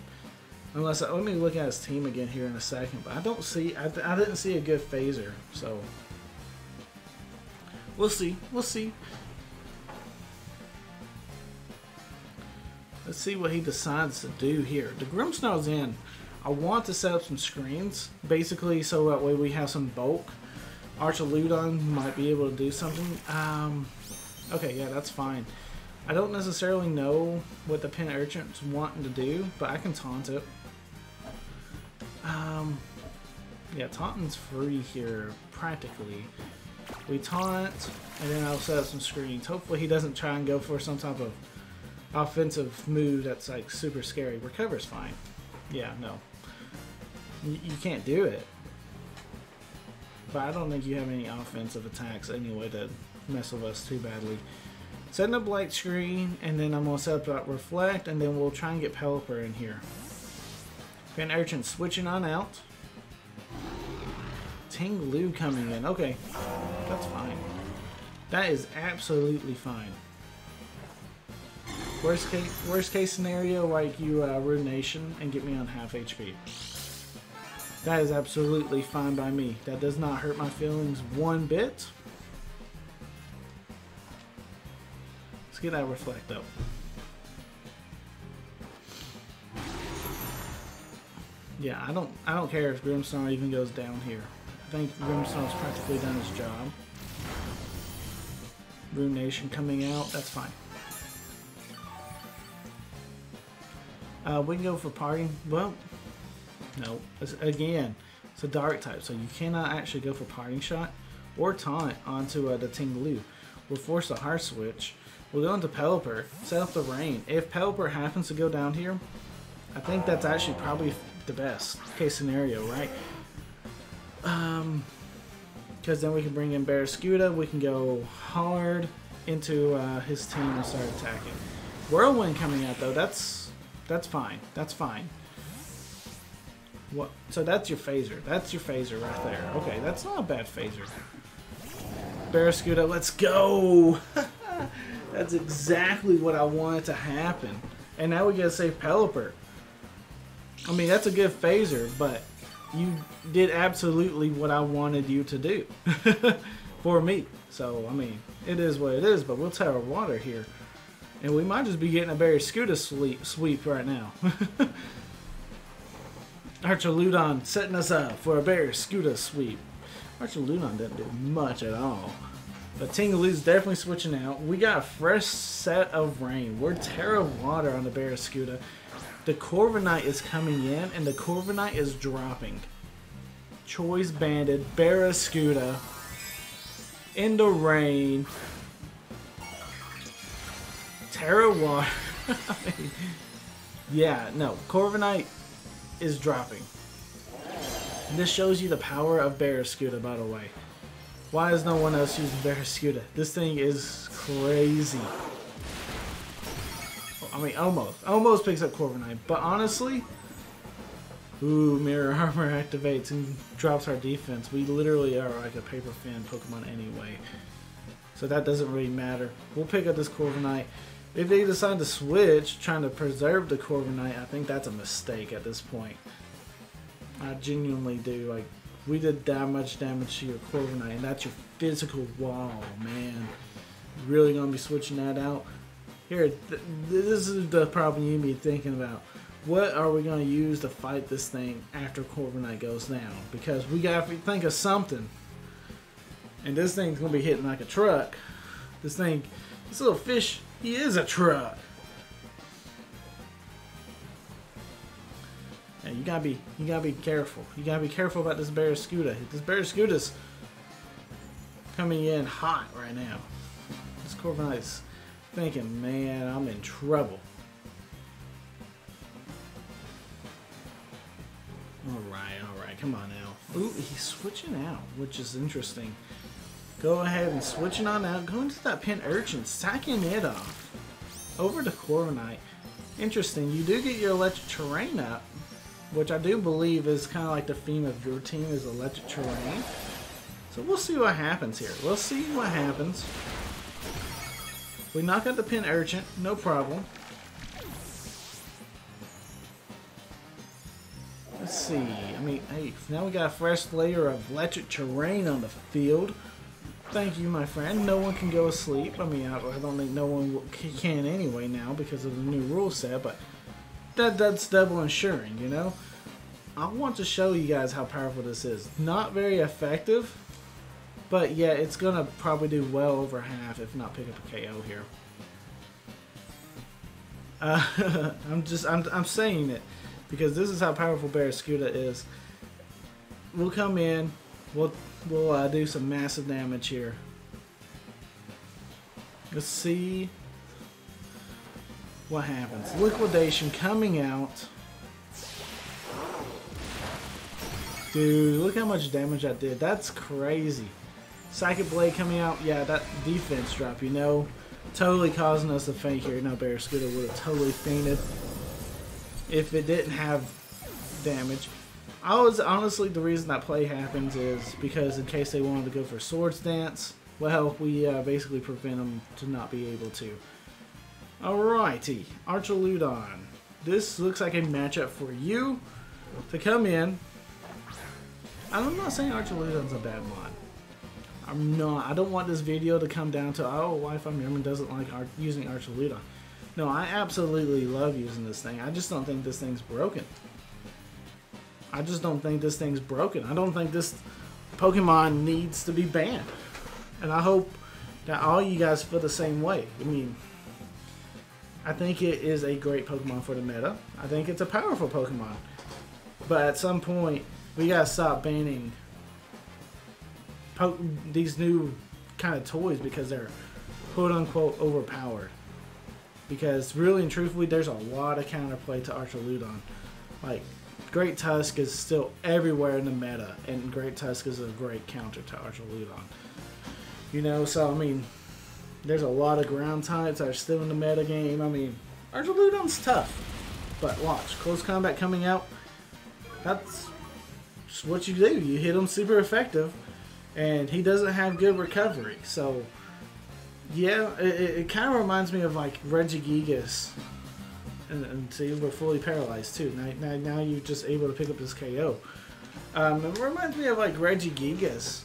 Unless, let me look at his team again here in a second, but I don't see, I didn't see a good phaser, so we'll see, we'll see. Let's see what he decides to do here. The Grimmsnarl's in. I want to set up some screens, basically, so that way we have some bulk. Archaludon might be able to do something. Okay, yeah, that's fine. I don't necessarily know what the Pin Urchin's wanting to do, but I can taunt it. Yeah, taunting's free here, practically. We taunt, and then I'll set up some screens. Hopefully he doesn't try and go for some type of offensive move that's like super scary. Recover's fine. Yeah, no. You can't do it. But I don't think you have any offensive attacks anyway to mess with us too badly. Setting up light screen, and then I'm going to set up reflect, and then we'll try and get Pelipper in here. Pin Urchin switching on out. Ting-Lu coming in. Okay, that's fine. That is absolutely fine. Worst case scenario, like you Ruination and get me on half HP. That is absolutely fine by me. That does not hurt my feelings one bit. Let's get that reflect up. Yeah, I don't care if Grimmsnarl even goes down here. I think Grimmsnarl's practically done his job. Ruination coming out, that's fine. We can go for parting. Well, no. Again, it's a dark type, so you cannot actually go for parting shot or taunt onto the Ting-Lu. We'll force a hard switch. We'll go into Pelipper, set up the rain. If Pelipper happens to go down here, I think that's actually probably the best case scenario, right? Because then we can bring in Barraskewda, we can go hard into his team and start attacking. Whirlwind coming out though, that's fine. That's fine. What? So that's your phaser. That's your phaser right there. Okay, that's not a bad phaser. Barraskewda, let's go! That's exactly what I wanted to happen. And now we gotta save Pelipper. I mean, that's a good phaser, but you did absolutely what I wanted you to do for me. So, I mean, it is what it is, but we'll tear water here. And we might just be getting a Barraskewda sweep right now. Archaludon setting us up for a Barraskewda sweep. Archaludon didn't do much at all. But Ting-Lu's definitely switching out. We got a fresh set of rain. We're Terra Water on the Barraskewda. The Corviknight is coming in, and the Corviknight is dropping. Choice Banded, Barraskewda, in the rain. Terra Water. I mean, yeah, no, Corviknight is dropping. This shows you the power of Barraskewda, by the way. Why is no one else using Barraskewda? This thing is crazy. I mean, almost picks up Corviknight, but honestly, ooh, Mirror Armor activates and drops our defense. We literally are like a paper fan Pokemon anyway, so that doesn't really matter. We'll pick up this Corviknight. If they decide to switch, trying to preserve the Corviknight, I think that's a mistake at this point. I genuinely do. Like, we did that much damage to your Corviknight, and that's your physical wall, man. Really gonna be switching that out? Here, this is the problem you be thinking about. What are we gonna use to fight this thing after Corviknight goes down? Because we gotta think of something. And this thing's gonna be hitting like a truck. This little fish, he is a truck. Yeah, you gotta be careful. You gotta be careful about this Barraskewda. This Barraskewda's coming in hot right now. This Corviknight's thinking, man, I'm in trouble. Alright, come on now. Ooh, he's switching out, which is interesting. Go ahead and switching on out. Going to that pin urchin, sacking it off. Over to Corviknight. Interesting, you do get your electric terrain up, which I do believe is kind of like the theme of your team is electric terrain. So we'll see what happens here. We'll see what happens. We knock out the pin urchin, no problem. Let's see. I mean, hey, now we got a fresh layer of electric terrain on the field. Thank you, my friend. No one can go asleep. I mean, I don't think no one can anyway now because of the new rule set, but that's double ensuring, you know? I want to show you guys how powerful this is. Not very effective, but yeah, it's gonna probably do well over half, if not pick up a KO here. I'm saying it because this is how powerful Barraskewda is. We'll come in, we'll do some massive damage here. Let's see what happens. Liquidation coming out. Dude, look how much damage that did. That's crazy. Psychic Blade coming out. Yeah, that defense drop, you know, totally causing us to faint here. No, Barraskewda would have totally fainted if it didn't have damage. Honestly, the reason that play happens is because in case they wanted to go for Swords Dance, well, we basically prevent them to not be able to. Alrighty, Archaludon. This looks like a matchup for you to come in. I'm not saying Archaludon's a bad mod. I'm not. I don't want this video to come down to, oh, Wi-Fi Merman doesn't like using Archaludon. No, I absolutely love using this thing. I just don't think this thing's broken. I just don't think this thing's broken. I don't think this Pokemon needs to be banned. And I hope that all you guys feel the same way. I mean, I think it is a great Pokemon for the meta. I think it's a powerful Pokemon. But at some point, we gotta stop banning these new kind of toys because they're quote-unquote overpowered. Because really and truthfully, there's a lot of counterplay to Archaludon. Like, Great Tusk is still everywhere in the meta, and Great Tusk is a great counter to Archaludon. You know, so I mean, there's a lot of ground types that are still in the meta game. I mean, Archaludon's tough, but watch, close combat coming out. That's just what you do. You hit him super effective, and he doesn't have good recovery. So, yeah, it kind of reminds me of like Regigigas. And see, we're fully paralyzed too. Now you're just able to pick up this KO. It reminds me of like Regigigas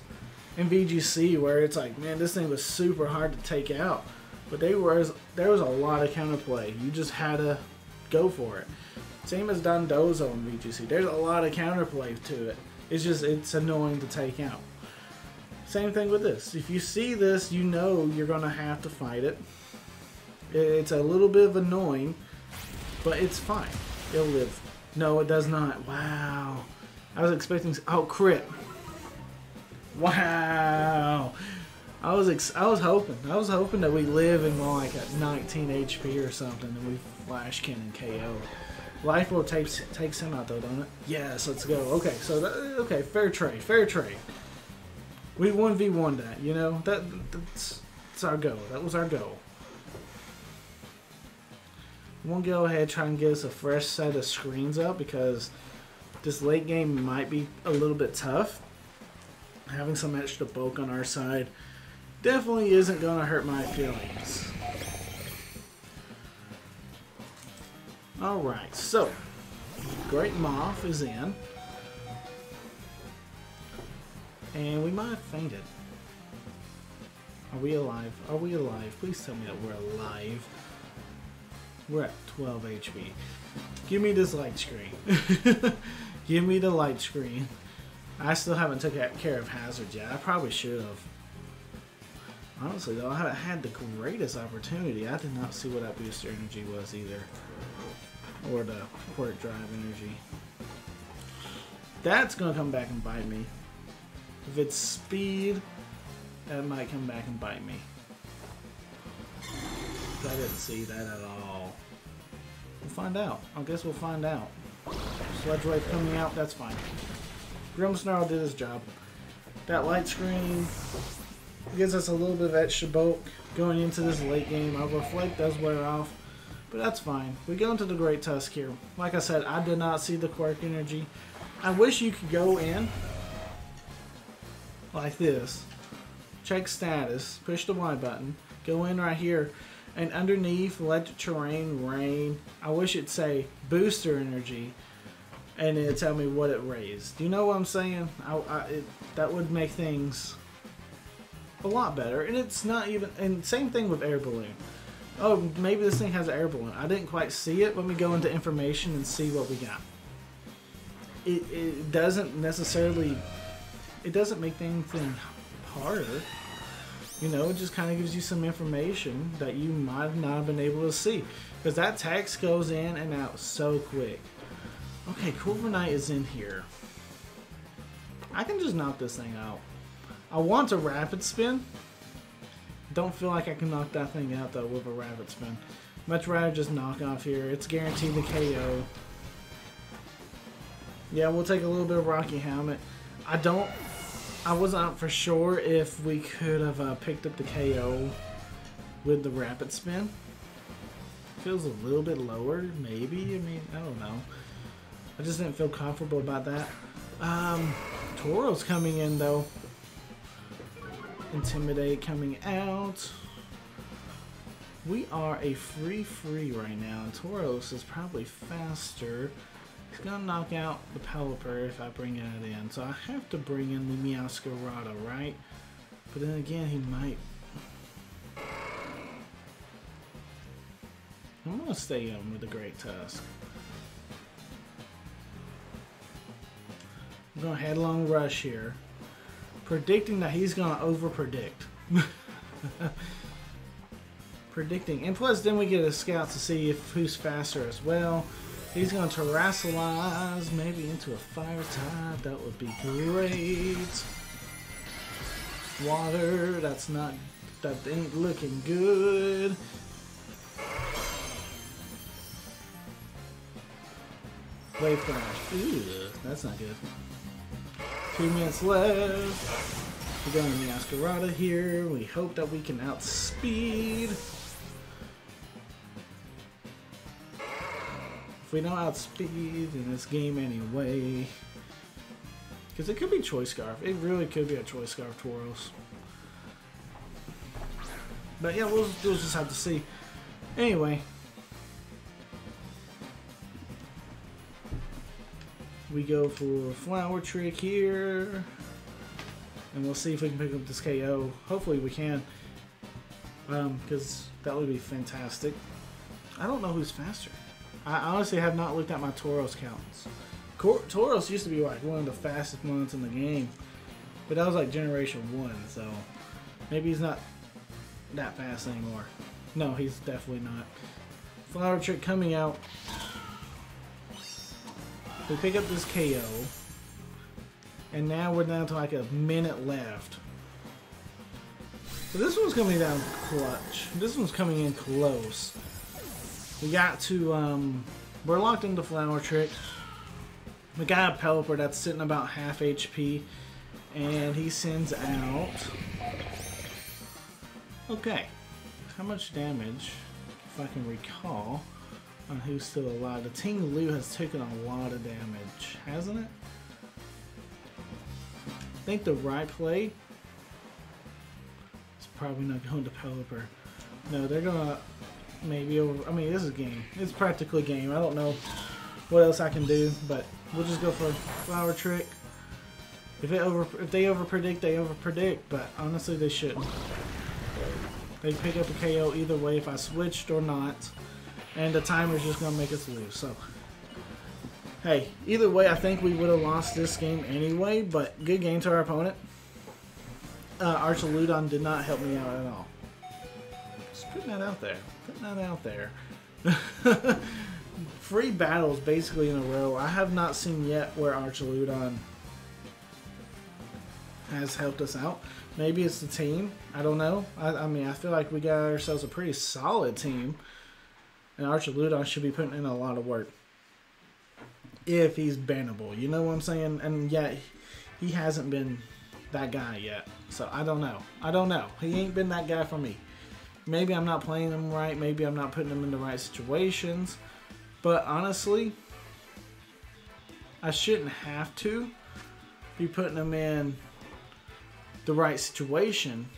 in VGC, where it's like, man, this thing was super hard to take out, but there was a lot of counterplay. You just had to go for it. Same as Dondozo in VGC. There's a lot of counterplay to it. It's annoying to take out. Same thing with this. If you see this, you know you're gonna have to fight it. It's a little bit of annoying, but it's fine. It'll live. No, it does not. Wow. I was expecting... Oh, crit. Wow. I was hoping that we live and go like at 19 HP or something and we Flash Cannon KO. Life Orb takes him out though, don't it? Yes, let's go. Okay, so okay, fair trade. We 1v1 that, you know? That's our goal. That was our goal. We'll go ahead and try and get us a fresh set of screens up because this late game might be a little bit tough. Having some extra bulk on our side definitely isn't going to hurt my feelings. Alright, so Great Moth is in. And we might have fainted. Are we alive? Are we alive? Please tell me that we're alive. We're at 12 HP. Give me this light screen. Give me the light screen. I still haven't taken care of hazards yet. I probably should have. Honestly though, I haven't had the greatest opportunity. I did not see what that booster energy was either. Or the quirk drive energy. That's gonna come back and bite me. If it's speed, that might come back and bite me. I didn't see that at all. We'll find out. I guess we'll find out. Sludge Wave coming out, that's fine. Grimmsnarl did his job. That light screen gives us a little bit of extra bulk going into this late game. Our Reflect does wear off, but that's fine. We go into the Great Tusk here. Like I said, I did not see the quirk energy. I wish you could go in like this. Check status, push the Y button, go in right here, and underneath electric terrain, rain, I wish it'd say booster energy, and it'd tell me what it raised. Do you know what I'm saying? That would make things a lot better, and it's not even, and same thing with air balloon. Oh, maybe this thing has an air balloon. I didn't quite see it. Let me go into information and see what we got. It doesn't necessarily, it doesn't make anything harder. You know, it just kind of gives you some information that you might not have been able to see. Because that text goes in and out so quick. Okay, Corviknight is in here. I can just knock this thing out. I want a rapid spin. Don't feel like I can knock that thing out though with a rapid spin. Much rather just knock off here. It's guaranteed to KO. Yeah, we'll take a little bit of Rocky Helmet. I wasn't for sure if we could have picked up the KO with the rapid spin. Feels a little bit lower, maybe. I mean, I don't know. I just didn't feel comfortable about that. Tauros coming in though. Intimidate coming out. We are a free right now, and Tauros is probably faster. He's gonna knock out the Pelipper if I bring it in, so I have to bring in the Meowscarada, right? But then again, he might. I'm gonna stay in with the Great Tusk. I'm gonna headlong rush here, predicting that he's gonna over-predict. Predicting, and plus then we get a scout to see if who's faster as well. He's going to terrestrialize maybe into a fire type. That would be great. Water, that ain't looking good. Wave Crash. Ew, that's not good. 2 minutes left. We're going to Meowscarada here. We hope that we can outspeed. If we don't outspeed in this game anyway, because it could be Choice Scarf. It really could be a Choice Scarf Tauros. But yeah, we'll just have to see. Anyway, we go for Flower Trick here, and we'll see if we can pick up this KO. Hopefully we can, because that would be fantastic. I don't know who's faster. I honestly have not looked at my Tauros counts. Tauros used to be like one of the fastest ones in the game, but that was like Generation 1, so maybe he's not that fast anymore. No, he's definitely not. Flower Trick coming out. We pick up this KO, and now we're down to like a minute left. So this one's coming down clutch. This one's coming in close. We got to, we're locked into Flower Trick. We got a Pelipper that's sitting about half HP, and he sends out, okay, how much damage, if I can recall, on who's still alive. The Ting Lu has taken a lot of damage, hasn't it? I think the right play is probably not going to Pelipper. No, they're gonna maybe over. I mean, this is game. It's practically game. I don't know what else I can do, but we'll just go for Flower Trick. If they over predict, they over predict. But honestly, they shouldn't. They pick up a KO either way if I switched or not, and the timer's just gonna make us lose. So, hey, either way, I think we would have lost this game anyway. But good game to our opponent. Archaludon did not help me out at all. Just putting that out there. Putting that out there. 3 battles basically in a row. I have not seen yet where Archaludon has helped us out. Maybe it's the team. I don't know. I mean, I feel like we got ourselves a pretty solid team. And Archaludon should be putting in a lot of work. If he's bannable. You know what I'm saying? And yeah, he hasn't been that guy yet. So I don't know. I don't know. He ain't been that guy for me. Maybe I'm not playing him right. Maybe I'm not putting him in the right situations. But honestly, I shouldn't have to be putting him in the right situation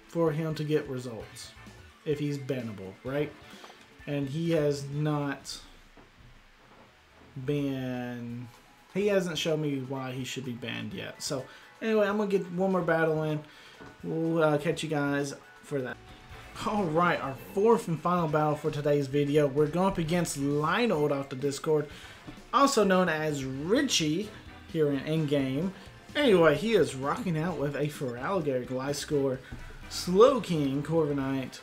for him to get results if he's bannable, right? And he has not been... He hasn't shown me why he should be banned yet. So anyway, I'm going to get one more battle in. We'll catch you guys for that. Alright, our 4th and final battle for today's video. We're going up against Linold off the Discord, also known as Richie here in game. Anyway, he is rocking out with a Feraligatr, Gliscor, Slowking, Corviknight,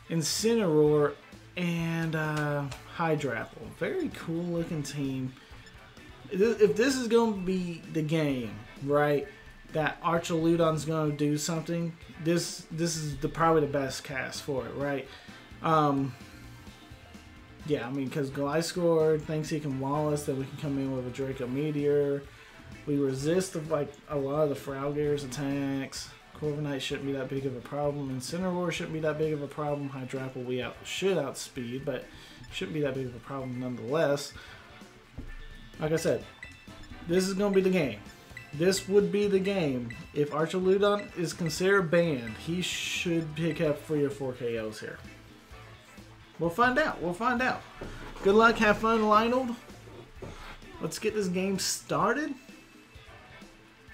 Incineroar, and Hydrapple. Very cool looking team. If this is going to be the game, right, that Archaludon's going to do something, this is probably the best cast for it, right? Yeah, I mean, because Gliscor thinks he can wall us, then we can come in with a Draco Meteor. We resist like a lot of the Feraligatr's attacks. Corviknight shouldn't be that big of a problem. Incineroar shouldn't be that big of a problem. Hydrapple we should outspeed, but shouldn't be that big of a problem nonetheless. Like I said, this is going to be the game. This would be the game. If Archaludon is considered banned, he should pick up 3 or 4 KOs here. We'll find out. We'll find out. Good luck. Have fun, Linold. Let's get this game started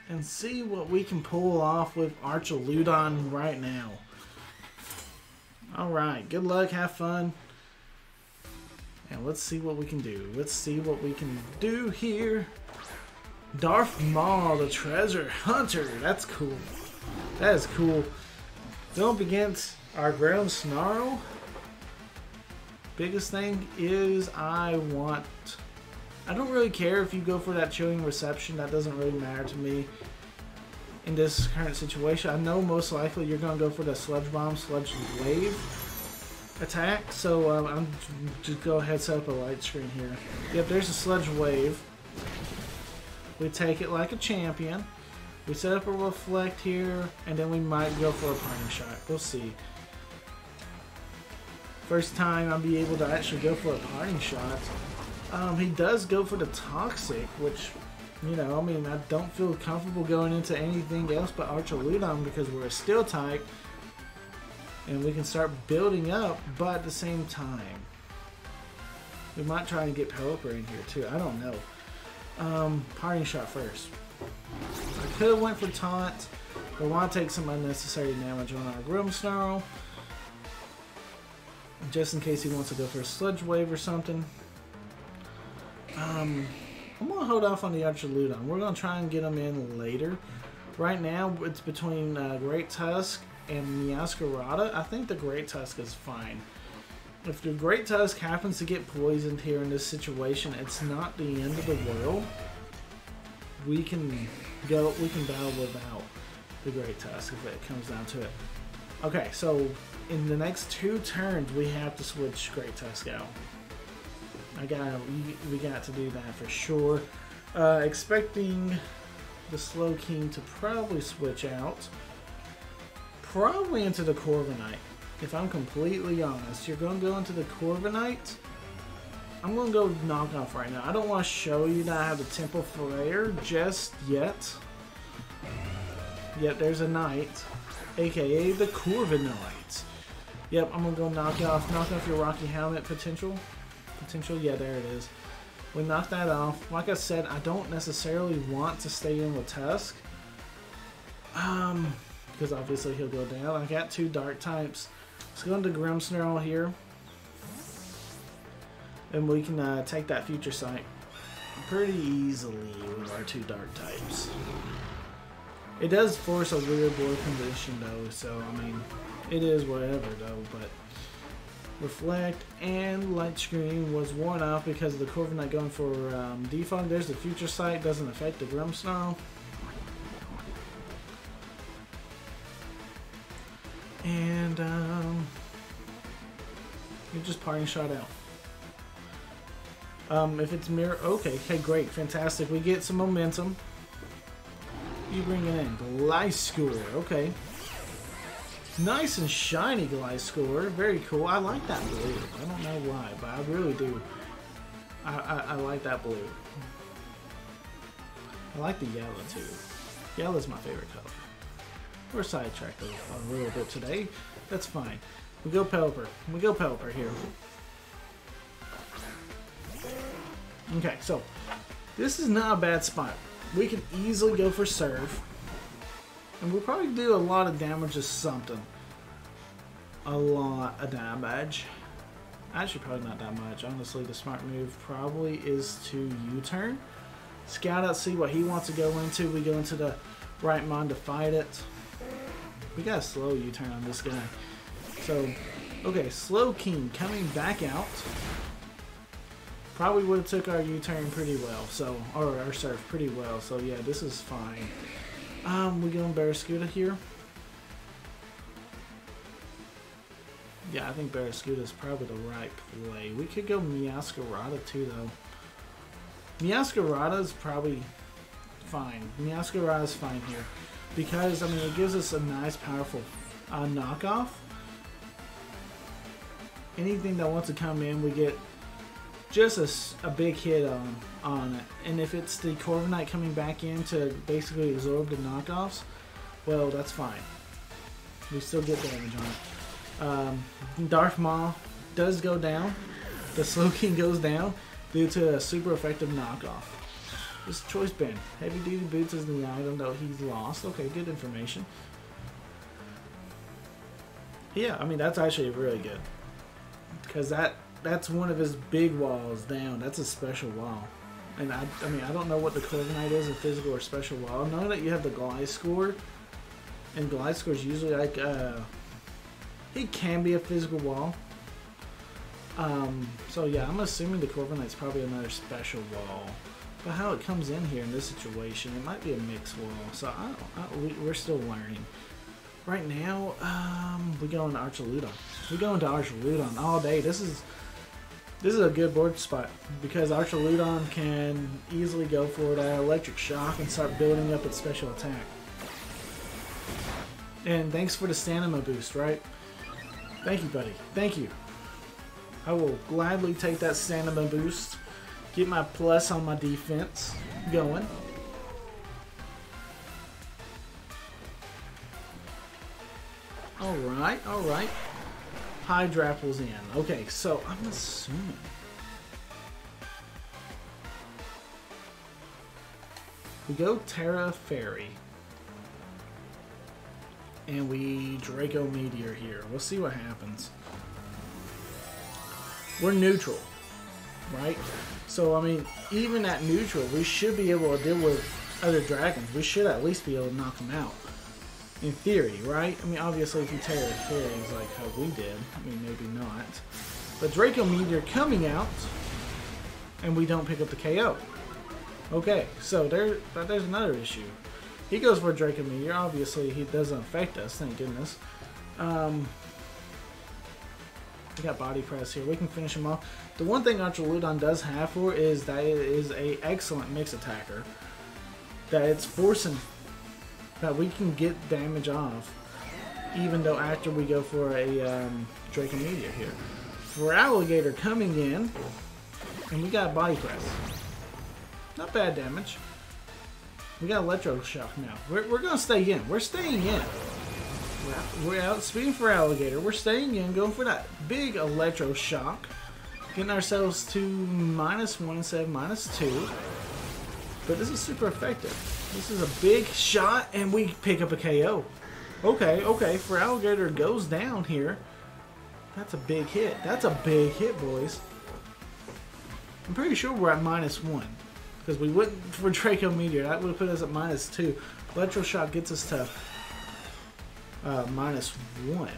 and see what we can pull off with Archaludon right now. Alright, good luck, have fun. And let's see what we can do. Let's see what we can do here. Darth Maul, the treasure hunter. That's cool. That is cool. Going up against our ground Snarl. Biggest thing is I don't really care if you go for that chilling reception. That doesn't really matter to me in this current situation. I know most likely you're going to go for the Sludge Bomb, Sludge Wave attack. So I'm just go ahead and set up a light screen here. Yep, there's a Sludge Wave. We take it like a champion. We set up a Reflect here, and then we might go for a Parting Shot. We'll see. First time I'll be able to actually go for a Parting Shot. He does go for the Toxic, which, you know, I mean, I don't feel comfortable going into anything else but Archaludon because we're a Steel type. And we can start building up, but at the same time, we might try and get Pelipper in here too. I don't know. Parting Shot first. I could have went for Taunt, but I want to take some unnecessary damage on our Grimmsnarl, just in case he wants to go for a Sludge Wave or something. I'm going to hold off on the Archaludon. We're going to try and get him in later. Right now, it's between Great Tusk and Meowscarada. I think the Great Tusk is fine. If the Great Tusk happens to get poisoned here in this situation, it's not the end of the world. We can battle without the Great Tusk if it comes down to it. Okay, so in the next 2 turns, we have to switch Great Tusk out. We got to do that for sure. Expecting the Slowking to probably switch out. Probably into the Corviknight. If I'm completely honest, you're going to go into the Corviknight. I'm going to go knockoff right now. I don't want to show you that I have the Temple Flare just yet. Yet there's a Knight, aka the Corviknight. Yep, I'm gonna go knock off your Rocky Helmet potential. Yeah, there it is. We knocked that off. Like I said, I don't necessarily want to stay in with Tusk. Because obviously he'll go down. I got 2 dark types. Let's go into Grimmsnarl here. And we can take that Future Sight pretty easily with our 2 dark types. It does force a weird board condition though, so I mean, it is whatever though, but Reflect and Light Screen was worn off because of the Corviknight going for Defog. There's the Future Sight, doesn't affect the Grimmsnarl. And you're just parting shot out. If it's mirror, okay, great, fantastic. We get some momentum. You bring it in, Gliscor, okay. Nice and shiny Gliscor, very cool. I like that blue. I don't know why, but I really do. I like that blue. I like the yellow too. Yellow's my favorite color. We're sidetracked a little bit today. That's fine. We go Pelipper. We go Pelipper here. Okay, so this is not a bad spot. We can easily go for Surf. And we'll probably do a lot of damage to something. A lot of damage. Actually, probably not that much. Honestly, the smart move probably is to U-turn. Scout out, see what he wants to go into. We go into the right mind to fight it. We got a slow U-turn on this guy. So, okay, Slow King coming back out. Probably would have took our U-turn pretty well, so, or our surf pretty well. So yeah, this is fine. We going Barraskewda here. Yeah, I think Barraskewda is probably the right play. We could go Meowscarada too, though. Meowscarada is probably fine. Meowscarada is fine here because I mean it gives us a nice, powerful knockoff. Anything that wants to come in, we get just a big hit on it. And if it's the Corviknight coming back in to basically absorb the knockoffs, well, that's fine. We still get damage on it. Darth Maul does go down. The Slow King goes down due to a super effective knockoff. This Choice Band. Heavy Duty Boots is the item that he's lost. Okay, good information. Yeah, I mean, that's actually really good. Because that's one of his big walls down. That's a special wall. And I mean, I don't know what the Corviknight is, a physical or special wall. I know that you have the Gliscor. And Gliscor is usually like, it can be a physical wall. So yeah, I'm assuming the Corviknight's probably another special wall. But how it comes in here in this situation, it might be a mixed wall. So we're still learning. Right now, we go into Archaludon. We go into Archaludon all day. This is a good board spot because Archaludon can easily go for that electric shock and start building up its special attack. And thanks for the stamina boost, right? Thank you, buddy. Thank you. I will gladly take that stamina boost. Get my plus on my defense going. Alright, alright. Hydrapple's in. Okay, so I'm assuming. We go Terra Fairy. And we Draco Meteor here. We'll see what happens. We're neutral, right? So, I mean, even at neutral, we should be able to deal with other dragons. We should at least be able to knock them out. In theory, right? I mean, obviously, if you tear the fairies like how we did, I mean, maybe not. But Draco Meteor coming out, and we don't pick up the KO. Okay, so there's another issue. He goes for Draco Meteor. Obviously, he doesn't affect us, thank goodness. We got Body Press here. We can finish him off. The one thing Archaludon does have for is that it is an excellent mix attacker. That it's forcing that we can get damage off, even though after we go for a Draco Meteor here. For Alligator coming in, and we got Body Press. Not bad damage. We got Electro Shock now. We're gonna stay in. We're staying in. We're out speeding for Alligator. We're staying in, going for that big Electro Shock. Getting ourselves to -1 instead of -2. But this is super effective. This is a big shot, and we pick up a KO. Okay, okay, for Alligator goes down here. That's a big hit. That's a big hit, boys. I'm pretty sure we're at -1. Because we wouldn't for Draco Meteor. That would have put us at -2. Electro Shock gets us to -1.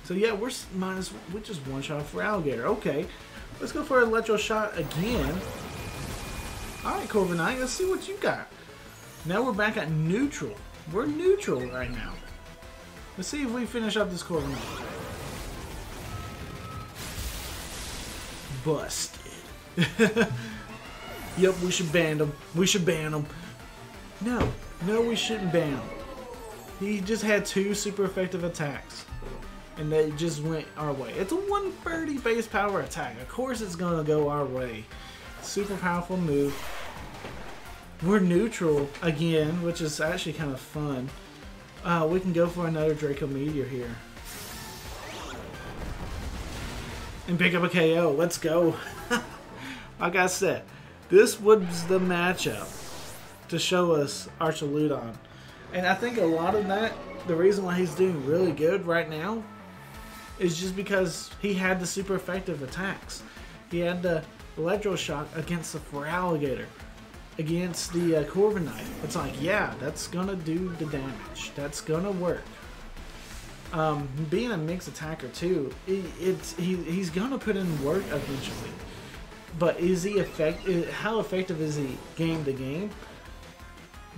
So yeah, we're just one shot for Alligator. Okay, let's go for Electro Shot again. Alright, Corviknight, let's see what you got. Now we're back at neutral. We're neutral right now. Let's see if we finish up this Corviknight. Busted. Yep, we should ban him. We should ban him. No, we shouldn't ban him. He just had 2 super effective attacks. And they just went our way. It's a 130 base power attack. Of course it's going to go our way. Super powerful move. We're neutral again, which is actually kind of fun. We can go for another Draco Meteor here. And pick up a KO. Let's go. Like I said, this was the matchup to show us Archaludon. And I think a lot of that, the reason why he's doing really good right now, is just because he had the super effective attacks. He had the Electro Shock against the Feraligatr, against the Corviknight. It's like, yeah, that's gonna do the damage. That's gonna work. Being a mixed attacker too, he's gonna put in work eventually. But is he how effective is he game to game?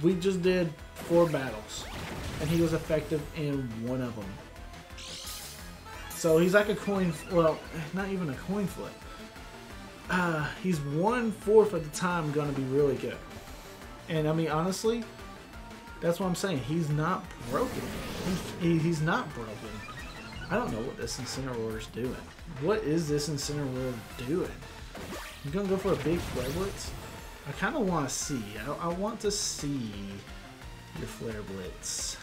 We just did 4 battles, and he was effective in 1 of them. So he's like a coin, well, not even a coin flip. He's 1/4 of the time going to be really good. And I mean, honestly, that's what I'm saying. He's not broken. He's not broken. I don't know what this Incineroar is doing. What is this Incineroar doing? You gonna go for a big Flare Blitz? I kind of want to see. I want to see your Flare Blitz.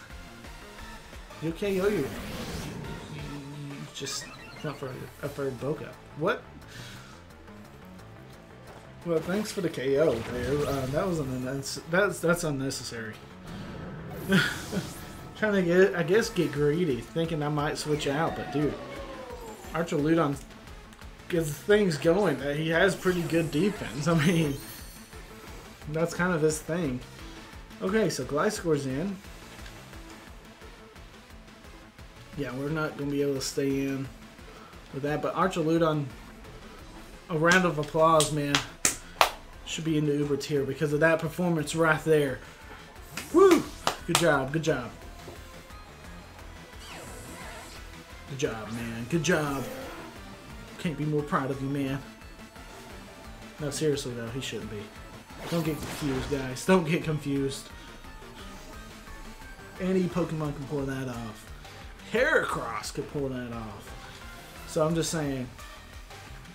You KO you just not for a third Boca. What? Well, thanks for the KO there. That was that's unnecessary. Trying to get greedy, thinking I might switch out, but dude, Archaludon gets things going. He has pretty good defense. I mean, that's kind of his thing. Okay, so Gliscor's in. Yeah, we're not going to be able to stay in with that, but Archaludon, a round of applause, man. Should be in the Uber tier because of that performance right there. Woo! Good job, good job. Good job, man. Good job. Can't be more proud of you, man. No, seriously though, he shouldn't be. Don't get confused, guys. Don't get confused. Any Pokemon can pull that off. Heracross could pull that off. So I'm just saying.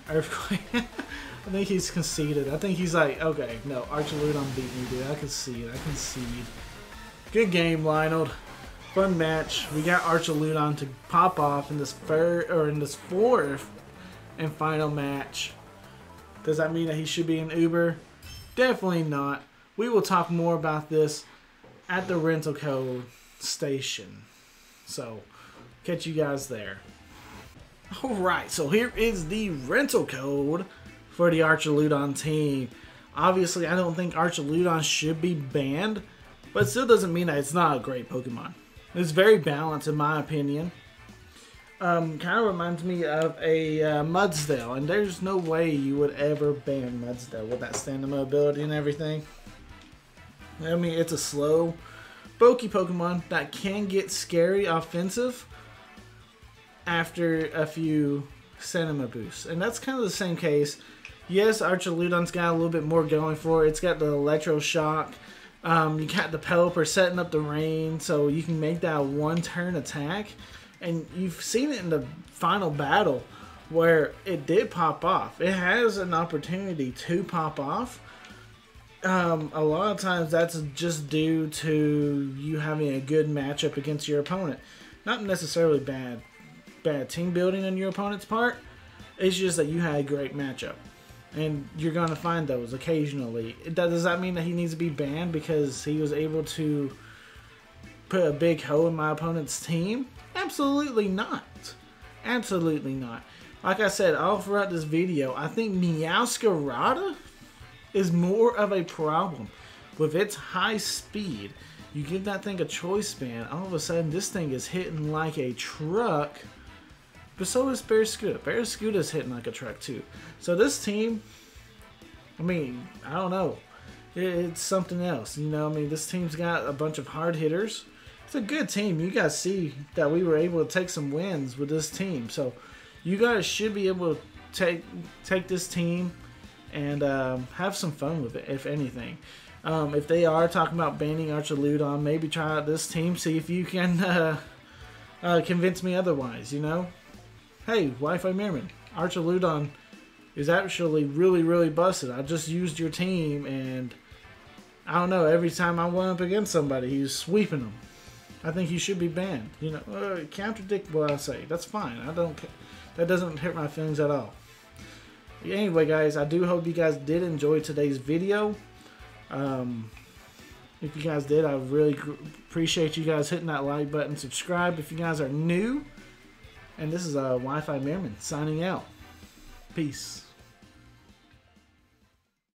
Earthquake. I think he's conceded. I think he's like, okay, no, Archaludon beat me, dude. I concede. I concede. Good game, Lionel. Fun match. We got Archaludon to pop off in this fourth and final match. Does that mean that he should be an Uber? Definitely not. We will talk more about this at the rental code station. So, catch you guys there. Alright, so here is the rental code for the Archaludon team. Obviously, I don't think Archaludon should be banned, but it still doesn't mean that it's not a great Pokemon. It's very balanced in my opinion. Kind of reminds me of a Mudsdale, and there's no way you would ever ban Mudsdale with that stamina ability and everything. I mean, it's a slow, bulky Pokemon that can get scary offensive after a few stamina boosts, and that's kind of the same case. Yes, Archaludon's got a little bit more going for it. It's got the Electro Shock. You got the Pelipper setting up the rain, so you can make that a one-turn attack. And you've seen it in the final battle where it did pop off. It has an opportunity to pop off. A lot of times that's just due to you having a good matchup against your opponent. Not necessarily bad team building on your opponent's part. It's just that you had a great matchup. And you're going to find those occasionally. Does that mean that he needs to be banned because he was able to put a big hole in my opponent's team? Absolutely not. Absolutely not. Like I said all throughout this video, I think Meowscarada is more of a problem. With its high speed, you give that thing a choice span, all of a sudden this thing is hitting like a truck. But so is Barraskewda. Barraskewda's hitting like a truck too. So this team, I mean, I don't know. It's something else. You know, I mean, this team's got a bunch of hard hitters. It's a good team. You guys see that we were able to take some wins with this team. So you guys should be able to take this team and have some fun with it, if anything. If they are talking about banning Archaludon, maybe try out this team. See if you can convince me otherwise, you know? Hey, Wi-Fi Merman, Archaludon is actually really, really busted. I just used your team, and I don't know, every time I went up against somebody, he was sweeping them. I think he should be banned. You know, contradict what I say. That's fine. I don't. That doesn't hurt my feelings at all. Anyway, guys, I do hope you guys did enjoy today's video. If you guys did, I really appreciate you guys hitting that like button. Subscribe if you guys are new. And this is Wi-Fi Merman signing out. Peace.